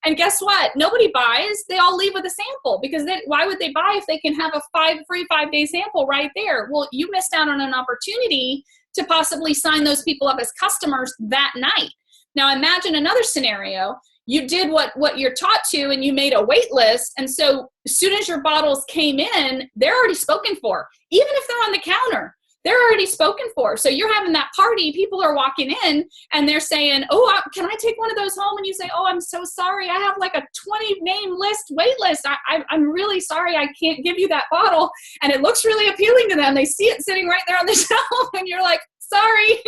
And guess what? Nobody buys. They all leave with a sample, because why would they buy if they can have a free 5-day sample right there? Well, you missed out on an opportunity to possibly sign those people up as customers that night. Now imagine another scenario. You did what you're taught to, and you made a wait list. And so as soon as your bottles came in, they're already spoken for. Even if they're on the counter, they're already spoken for. So you're having that party, people are walking in and they're saying, oh, can I take one of those home? And you say, oh, I'm so sorry. I have like a 20 name list, wait list. I'm really sorry. I can't give you that bottle. And it looks really appealing to them. They see it sitting right there on the shelf and you're like, sorry,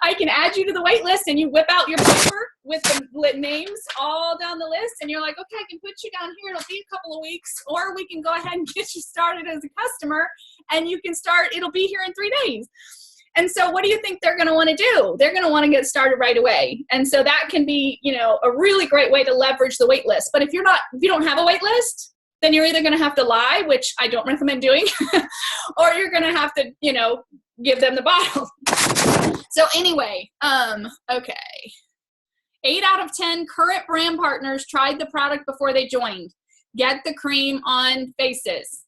I can add you to the wait list. And you whip out your paper with the names all down the list. And you're like, okay, I can put you down here. It'll be a couple of weeks, or we can go ahead and get you started as a customer, and you can start, it'll be here in 3 days. And so what do you think they're going to want to do? They're going to want to get started right away. And so that can be, a really great way to leverage the wait list. But if you don't have a wait list, then you're either going to have to lie, which I don't recommend doing, or you're going to have to, give them the bottle. So anyway, okay. 8 out of 10 current brand partners tried the product before they joined. Get the cream on faces.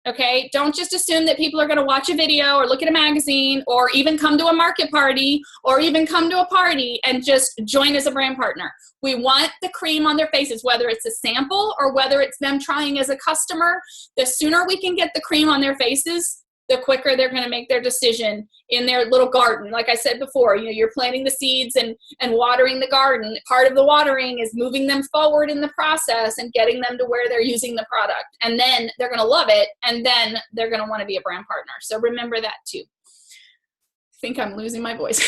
Okay, don't just assume that people are going to watch a video or look at a magazine or even come to a market party or even come to a party and just join as a brand partner. We want the cream on their faces, whether it's a sample or whether it's them trying as a customer. The sooner we can get the cream on their faces, the quicker they're going to make their decision in their little garden. Like I said before, you're planting the seeds and watering the garden. Part of the watering is moving them forward in the process and getting them to where they're using the product. And then they're going to love it, and then they're going to want to be a brand partner. So remember that too. I think I'm losing my voice.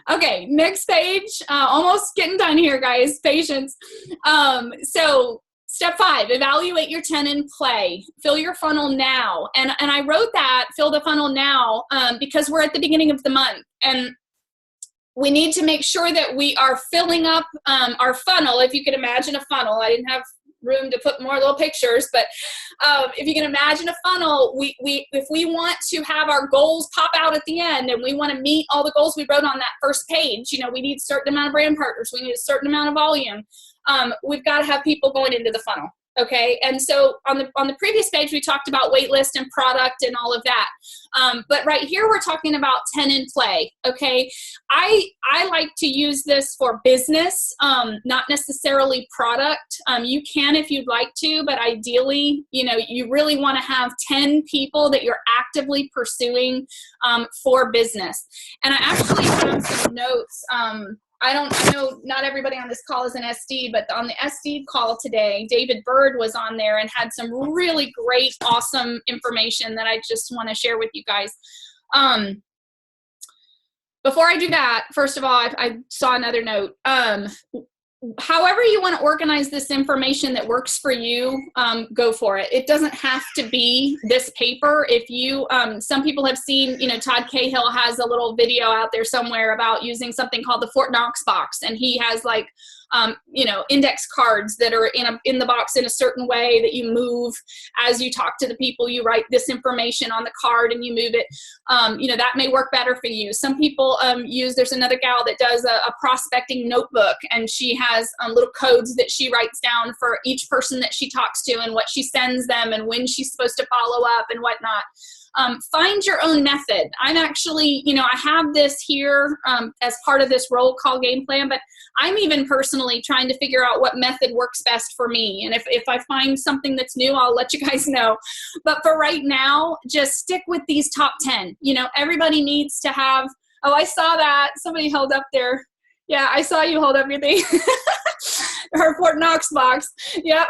Okay, next page. Almost getting done here, guys. Patience. So step 5, evaluate your 10 in play. Fill your funnel now. And I wrote that, fill the funnel now, because we're at the beginning of the month. And we need to make sure that we are filling up our funnel. If you could imagine a funnel, I didn't have room to put more little pictures, but if you can imagine a funnel, if we want to have our goals pop out at the end and we want to meet all the goals we wrote on that first page, we need a certain amount of brand partners, we need a certain amount of volume. We've got to have people going into the funnel. Okay. And so on the previous page, we talked about wait list and product and all of that. But right here, we're talking about 10 in play. Okay. I like to use this for business, not necessarily product. You can, if you'd like to, but ideally, you really want to have 10 people that you're actively pursuing, for business. And I actually have some notes, I know not everybody on this call is an SD, but on the SD call today, David Bird was on there and had some really great, awesome information that I just want to share with you guys. Before I do that, first of all, I saw another note. However you want to organize this information that works for you, go for it. It doesn't have to be this paper. If you, some people have seen, Todd Cahill has a little video out there somewhere about using something called the Fort Knox box. And he has like, index cards that are in the box in a certain way that you move as you talk to the people. You write this information on the card and you move it. That may work better for you. Some people there's another gal that does a prospecting notebook, and she has little codes that she writes down for each person that she talks to and what she sends them and when she's supposed to follow up and whatnot. Find your own method. I'm actually, I have this here as part of this roll call game plan, but I'm even personally trying to figure out what method works best for me. And if I find something that's new, I'll let you guys know. But for right now, just stick with these top 10. Everybody needs to have, oh, I saw that. Somebody held up their, yeah, I saw you hold up your thing. Her Fort Knox box. Yep.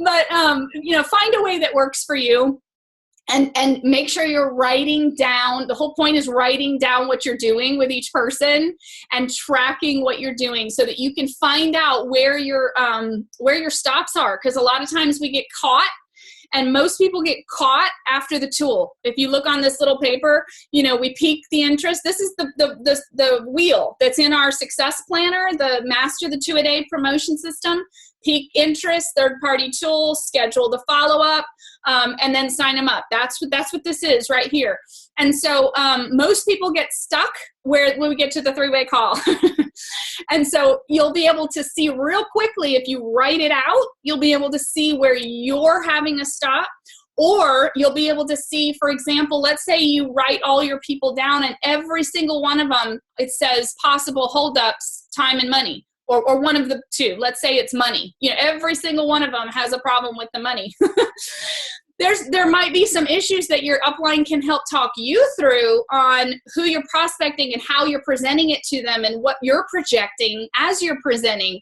But, find a way that works for you. And make sure you're writing down, the whole point is writing down what you're doing with each person and tracking what you're doing so that you can find out where your stops are. Because a lot of times we get caught, and most people get caught after the tool. If you look on this little paper, we pique the interest. This is the wheel that's in our success planner, the Master the 2-A-Day promotion system. pique interest, third-party tool, schedule the follow-up, and then sign them up. That's what this is right here. And so most people get stuck when we get to the three-way call. And so you'll be able to see real quickly, if you write it out, you'll be able to see where you're having a stop. Or you'll be able to see, for example, let's say you write all your people down and every single one of them, it says possible holdups, time and money, or one of the two. Let's say it's money. Every single one of them has a problem with the money. There might be some issues that your upline can help talk you through on who you're prospecting and how you're presenting it to them and what you're projecting as you're presenting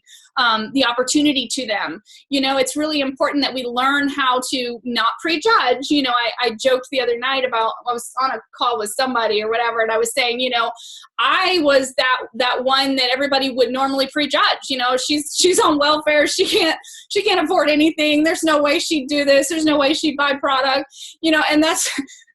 the opportunity to them. It's really important that we learn how to not prejudge. I joked the other night about, I was on a call with somebody or whatever, and I was saying, I was that one that everybody would normally prejudge. She's on welfare. She can't afford anything. There's no way she'd do this. There's no way she'd buy product, and that's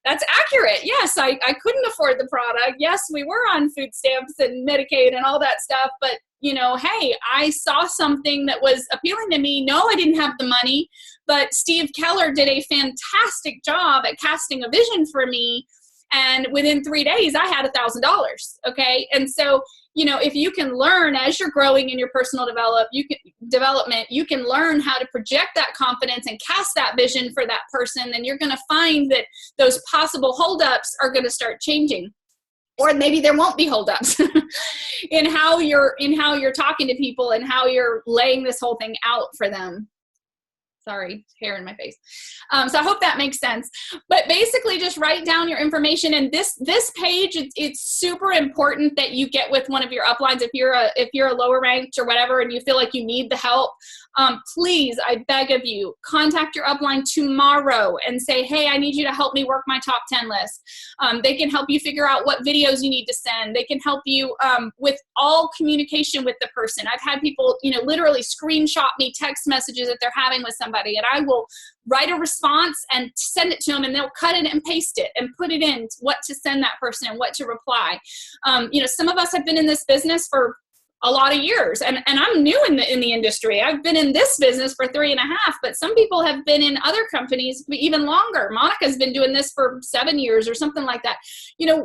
accurate. Yes, I couldn't afford the product. Yes, we were on food stamps and Medicaid and all that stuff, but hey, I saw something that was appealing to me. No, I didn't have the money, but Steve Keller did a fantastic job at casting a vision for me. And within 3 days, I had $1,000. Okay. And so, if you can learn as you're growing in your personal development, you can learn how to project that confidence and cast that vision for that person. Then you're going to find that those possible holdups are going to start changing. Or maybe there won't be holdups in how you're talking to people and how you're laying this whole thing out for them. Sorry, hair in my face. So I hope that makes sense. But basically, just write down your information. And this page, it's super important that you get with one of your uplines. If you're a lower ranked or whatever, and you feel like you need the help, please, I beg of you, contact your upline tomorrow and say, hey, I need you to help me work my top 10 list. They can help you figure out what videos you need to send. They can help you with all communication with the person. I've had people, literally screenshot me text messages that they're having with somebody, and I will write a response and send it to them, and they'll cut it and paste it and put it in what to send that person and what to reply. Some of us have been in this business for a lot of years, and I'm new in the industry. I've been in this business for 3.5, but some people have been in other companies even longer. Monica's been doing this for 7 years or something like that.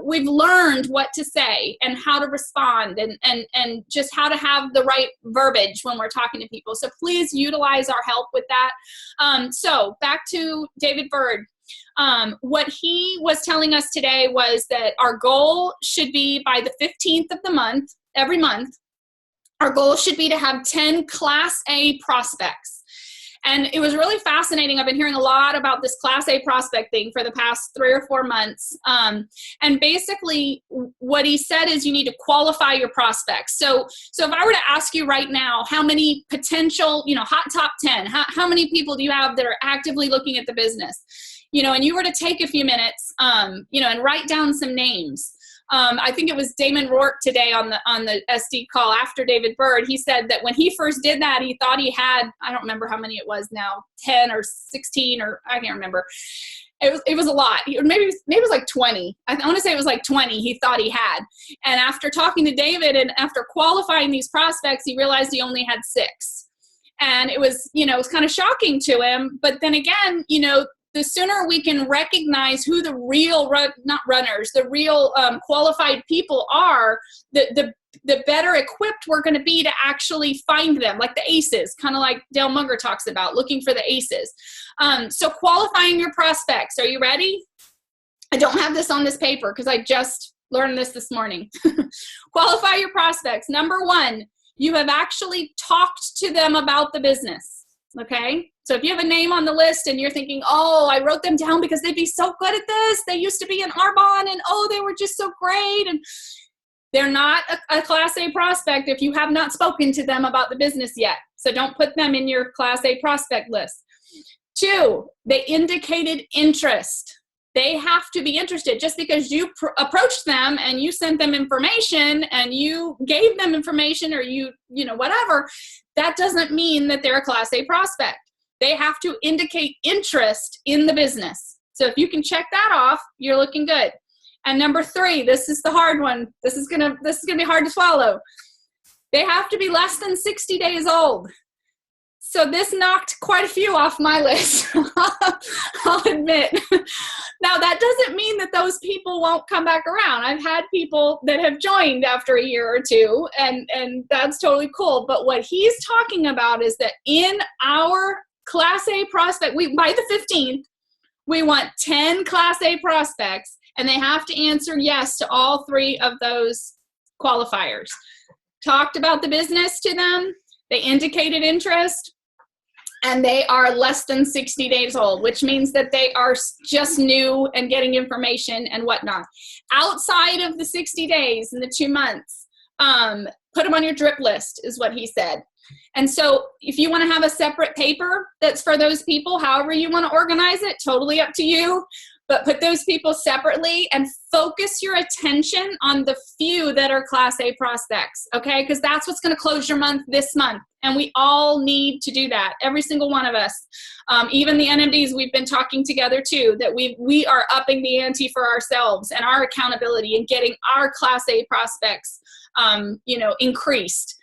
We've learned what to say and how to respond and just how to have the right verbiage when we're talking to people. So please utilize our help with that. So back to David Bird. What he was telling us today was that our goal should be by the 15th of the month, every month, our goal should be to have 10 Class A prospects. And it was really fascinating. I've been hearing a lot about this Class A prospecting for the past 3 or 4 months. And basically what he said is you need to qualify your prospects. So if I were to ask you right now, how many potential, hot top 10, how many people do you have that are actively looking at the business? And you were to take a few minutes, and write down some names. I think it was Damon Rourke today on the SD call after David Bird. He said that when he first did that, he thought he had, I don't remember how many it was now, 10 or 16 or I can't remember. It was a lot. Maybe it was like 20. I want to say it was like 20 he thought he had. And after talking to David and after qualifying these prospects, he realized he only had 6. And it was kind of shocking to him. But then again, the sooner we can recognize who the real, not runners, the real qualified people are, the better equipped we're going to be to actually find them, like the aces, kind of like Dale Munger talks about, looking for the aces. So qualifying your prospects. Are you ready? I don't have this on this paper because I just learned this morning. Qualify your prospects. Number 1, you have actually talked to them about the business. Okay? So if you have a name on the list and you're thinking, oh, I wrote them down because they'd be so good at this. They used to be in Arbonne and oh, they were just so great. And they're not a Class A prospect if you have not spoken to them about the business yet. So don't put them in your Class A prospect list. 2, they indicated interest. They have to be interested. Just because you approached them and you sent them information and you gave them information or whatever, that doesn't mean that they're a Class A prospect. They have to indicate interest in the business. So if you can check that off, you're looking good. And number 3, this is the hard one. This is gonna be hard to swallow. They have to be less than 60 days old. So this knocked quite a few off my list, I'll admit. Now, that doesn't mean that those people won't come back around. I've had people that have joined after a year or two, and that's totally cool. But what he's talking about is that in our Class A prospect, by the 15th, we want 10 Class A prospects, and they have to answer yes to all 3 of those qualifiers. Talked about the business to them, they indicated interest, and they are less than 60 days old, which means that they are just new and getting information and whatnot. Outside of the 60 days and the 2 months, put them on your drip list, is what he said. And so if you want to have a separate paper that's for those people, however you want to organize it, totally up to you. But put those people separately and focus your attention on the few that are Class A prospects, okay? Because that's what's going to close your month this month. And we all need to do that, every single one of us. Even the NMDs, we've been talking together too, that we are upping the ante for ourselves and our accountability and getting our Class A prospects, increased.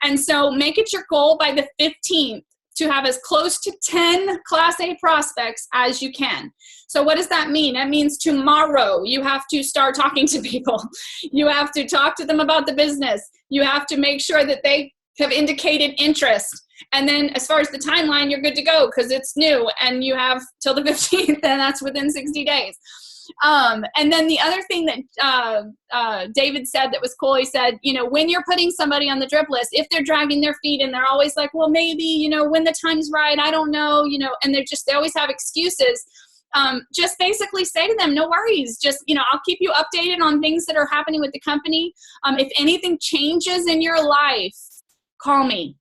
And so make it your goal by the 15th to have as close to 10 Class A prospects as you can. So what does that mean? That means tomorrow you have to start talking to people. You have to talk to them about the business. You have to make sure that they have indicated interest. And then as far as the timeline, you're good to go because it's new and you have till the 15th, and that's within 60 days. And then the other thing that David said that was cool, he said, when you're putting somebody on the drip list, if they're dragging their feet and they're always like, well, maybe, when the time's right, I don't know, and they always have excuses. Just basically say to them, no worries. Just, I'll keep you updated on things that are happening with the company. If anything changes in your life, call me.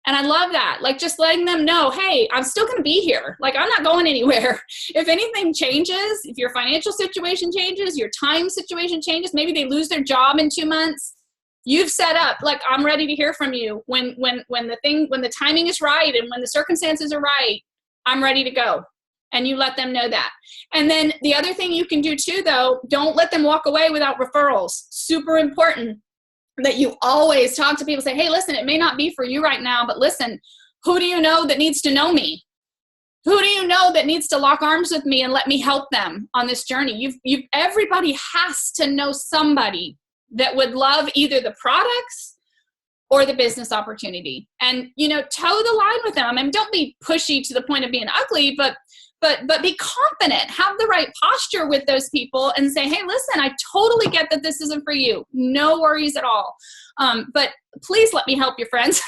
And I love that. Like just letting them know, hey, I'm still going to be here. Like I'm not going anywhere. If anything changes, if your financial situation changes, your time situation changes, maybe they lose their job in 2 months, you've set up, like, I'm ready to hear from you. When the timing is right and when the circumstances are right, I'm ready to go. And you let them know that. And then the other thing you can do too, though, don't let them walk away without referrals. Super important that you always talk to people, say, hey, listen, it may not be for you right now, but listen, who do you know that needs to know me? Who do you know that needs to lock arms with me and let me help them on this journey? Everybody has to know somebody that would love either the products or the business opportunity. And, toe the line with them. I mean, don't be pushy to the point of being ugly, but be confident, have the right posture with those people and say, hey, listen, I totally get that this isn't for you. No worries at all. But please let me help your friends.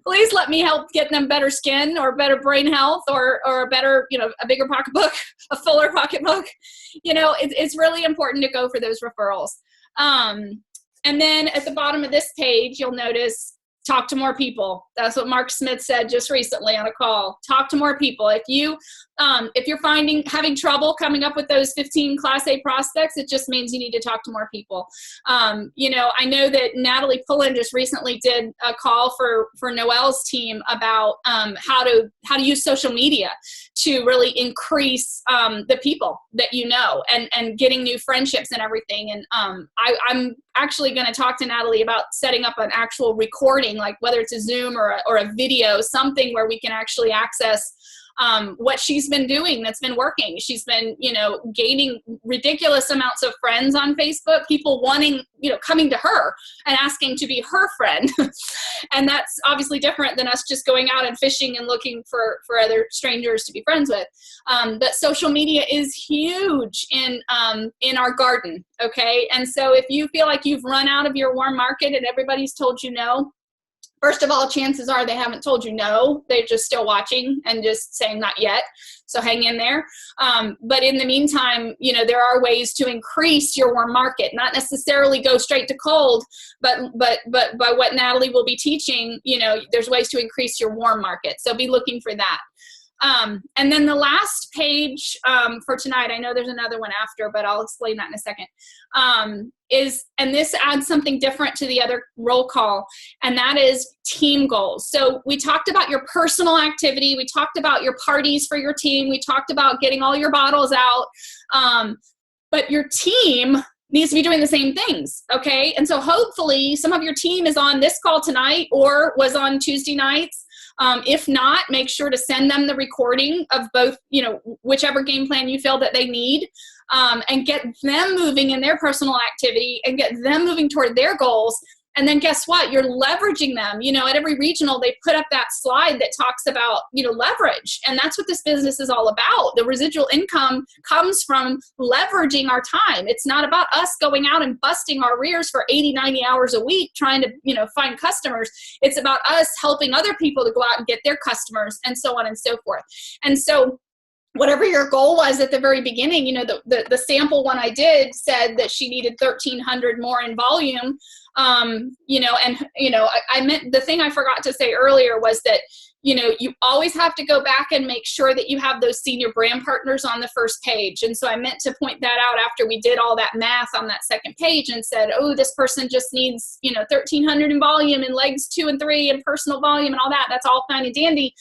Please let me help get them better skin or better brain health or a better, a bigger pocketbook, a fuller pocketbook. It's really important to go for those referrals. And then at the bottom of this page, you'll notice talk to more people. That's what Mark Smith said just recently on a call. Talk to more people. If you're having trouble coming up with those 15 Class A prospects, it just means you need to talk to more people. I know that Natalie Pullen just recently did a call for Noelle's team about how to use social media to really increase the people that and getting new friendships and everything. And I'm actually going to talk to Natalie about setting up an actual recording, like whether it's a Zoom or a video, something where we can actually access what she's been doing that's been working. She's been, gaining ridiculous amounts of friends on Facebook, people wanting, coming to her and asking to be her friend. And that's obviously different than us just going out and fishing and looking for other strangers to be friends with. But social media is huge in our garden. Okay. And so if you feel like you've run out of your warm market and everybody's told you no, first of all, chances are they haven't told you no. They're just still watching and just saying not yet. So hang in there. But in the meantime, there are ways to increase your warm market, not necessarily go straight to cold, but by what Natalie will be teaching, there's ways to increase your warm market. So be looking for that. And then the last page for tonight, I know there's another one after, but I'll explain that in a second, and this adds something different to the other roll call, and that is team goals. So we talked about your personal activity. We talked about your parties for your team. We talked about getting all your bottles out. But your team needs to be doing the same things, okay? And so hopefully some of your team is on this call tonight or was on Tuesday nights. If not, make sure to send them the recording of both, whichever game plan you feel that they need, and get them moving in their personal activity and get them moving toward their goals. And then guess what? You're leveraging them. At every regional, they put up that slide that talks about, leverage. And that's what this business is all about. The residual income comes from leveraging our time. It's not about us going out and busting our rears for 80, 90 hours a week trying to, find customers. It's about us helping other people to go out and get their customers and so on and so forth. And so whatever your goal was at the very beginning, the sample one I did said that she needed 1,300 more in volume. I meant, the thing I forgot to say earlier was that, you always have to go back and make sure that you have those senior brand partners on the first page. And so I meant to point that out after we did all that math on that second page and said, oh, this person just needs, 1,300 in volume and legs 2 and 3 and personal volume and all that. That's all fine and dandy.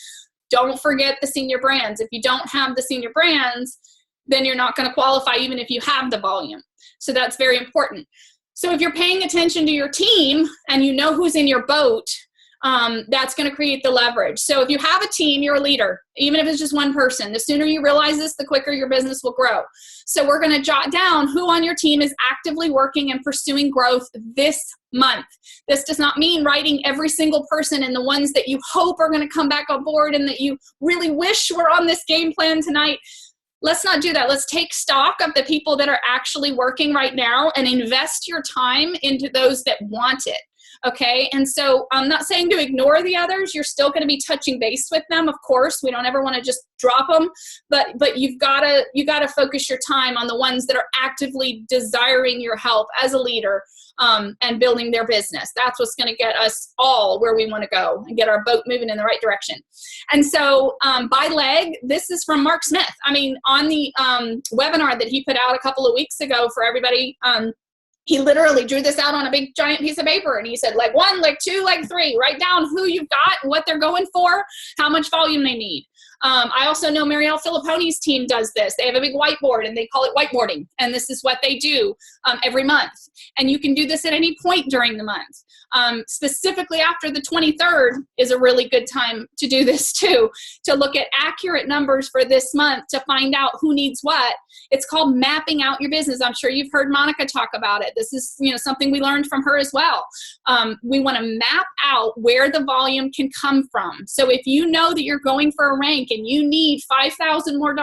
Don't forget the senior brands. If you don't have the senior brands, then you're not going to qualify even if you have the volume. So that's very important. So if you're paying attention to your team and you know who's in your boat, that's going to create the leverage. So if you have a team, you're a leader, even if it's just one person. The sooner you realize this, the quicker your business will grow. So we're going to jot down who on your team is actively working and pursuing growth this month. This does not mean writing every single person and the ones that you hope are going to come back on board and that you really wish were on this game plan tonight. Let's not do that. Let's take stock of the people that are actually working right now and invest your time into those that want it. Okay. And so I'm not saying to ignore the others. You're still going to be touching base with them. Of course, we don't ever want to just drop them, but you gotta focus your time on the ones that are actively desiring your help as a leader, and building their business. That's what's going to get us all where we want to go and get our boat moving in the right direction. And so, by leg, this is from Mark Smith. On the webinar that he put out a couple of weeks ago for everybody, he literally drew this out on a big giant piece of paper and he said, leg 1, leg 2, leg 3, write down who you've got, what they're going for, how much volume they need. I also know Marielle Filipponi's team does this. They have a big whiteboard and they call it whiteboarding. And this is what they do every month. And you can do this at any point during the month. Specifically after the 23rd is a really good time to do this too, to look at accurate numbers for this month to find out who needs what. It's called mapping out your business. I'm sure you've heard Monica talk about it. This is something we learned from her as well. We want to map out where the volume can come from. So if you know that you're going for a rank and you need $5,000 more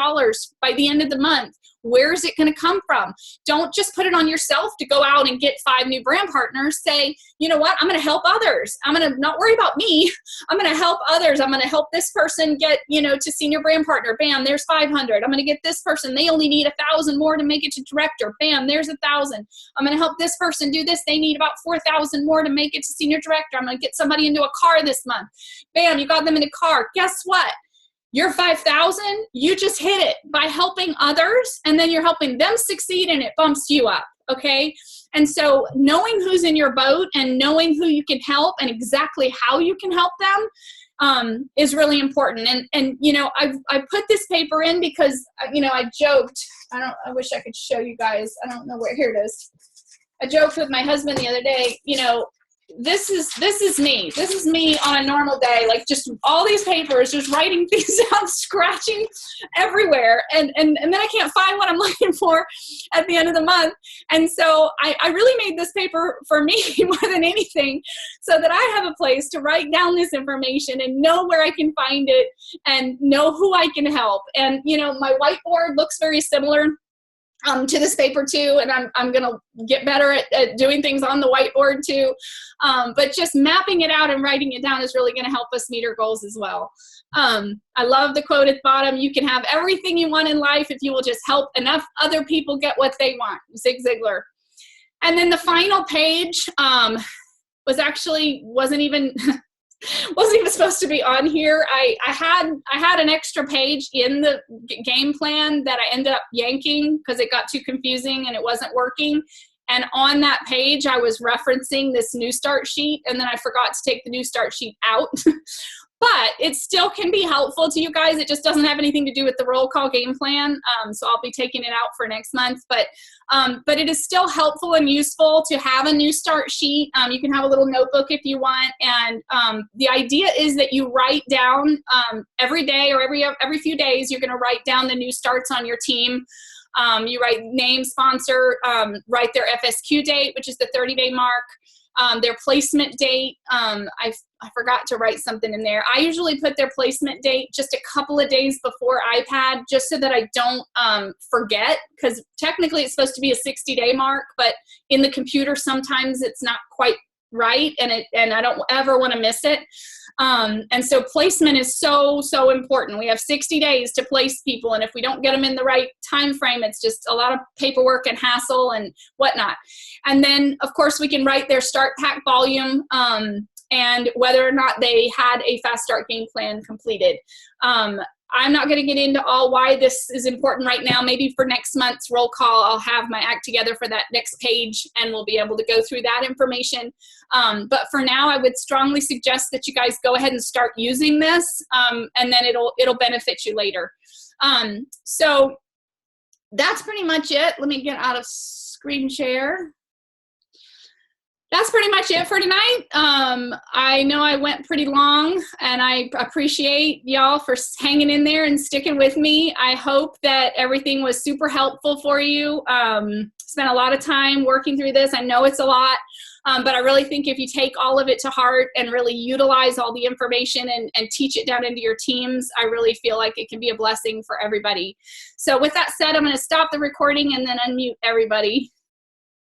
by the end of the month, where is it going to come from? Don't just put it on yourself to go out and get 5 new brand partners. Say, you know what? I'm going to help others. I'm going to not worry about me. I'm going to help others. I'm going to help this person get, to senior brand partner. Bam, there's 500. I'm going to get this person. They only need 1,000 more to make it to director. Bam, there's 1,000. I'm going to help this person do this. They need about 4,000 more to make it to senior director. I'm going to get somebody into a car this month. Bam, you got them in a car. Guess what? Your 5,000, you just hit it by helping others, and then you're helping them succeed, and it bumps you up, okay? And so knowing who's in your boat and knowing who you can help and exactly how you can help them is really important. And I put this paper in because, I joked. I wish I could show you guys. I don't know where. Here it is. I joked with my husband the other day, this is me. This is me on a normal day, like just all these papers, just writing things down, scratching everywhere. And then I can't find what I'm looking for at the end of the month. And so I really made this paper for me more than anything, so that I have a place to write down this information and know where I can find it and know who I can help. And, my whiteboard looks very similar to this paper too, and I'm gonna get better at doing things on the whiteboard too. But just mapping it out and writing it down is really gonna help us meet our goals as well. I love the quote at the bottom. You can have everything you want in life if you will just help enough other people get what they want. Zig Ziglar. And then the final page wasn't even supposed to be on here. I had an extra page in the game plan that I ended up yanking because it got too confusing and it wasn't working. And on that page, I was referencing this new start sheet, and then I forgot to take the new start sheet out. but it still can be helpful to you guys. It just doesn't have anything to do with the roll call game plan. So I'll be taking it out for next month, but it is still helpful and useful to have a new start sheet. You can have a little notebook if you want. And the idea is that you write down every day or every few days, you're going to write down the new starts on your team. You write name, sponsor, write their FSQ date, which is the 30-day mark. Their placement date. I forgot to write something in there. I usually put their placement date just a couple of days before iPad, just so that I don't forget, because technically it's supposed to be a 60-day mark, but in the computer sometimes it's not quite right, and I don't ever want to miss it. And so placement is so important. We have 60 days to place people, and if we don't get them in the right time frame, it's just a lot of paperwork and hassle and whatnot. And then, of course, we can write their start pack volume and whether or not they had a fast start game plan completed. I'm not going to get into all why this is important right now. Maybe for next month's roll call, I'll have my act together for that next page, and we'll be able to go through that information. But for now, I would strongly suggest that you guys go ahead and start using this, and then it'll benefit you later. So that's pretty much it. Let me get out of screen share. That's pretty much it for tonight. I know I went pretty long, and I appreciate y'all for hanging in there and sticking with me. I hope that everything was super helpful for you. Spent a lot of time working through this. I know it's a lot, but I really think if you take all of it to heart and really utilize all the information and teach it down into your teams, I really feel like it can be a blessing for everybody. So with that said, I'm going to stop the recording and then unmute everybody.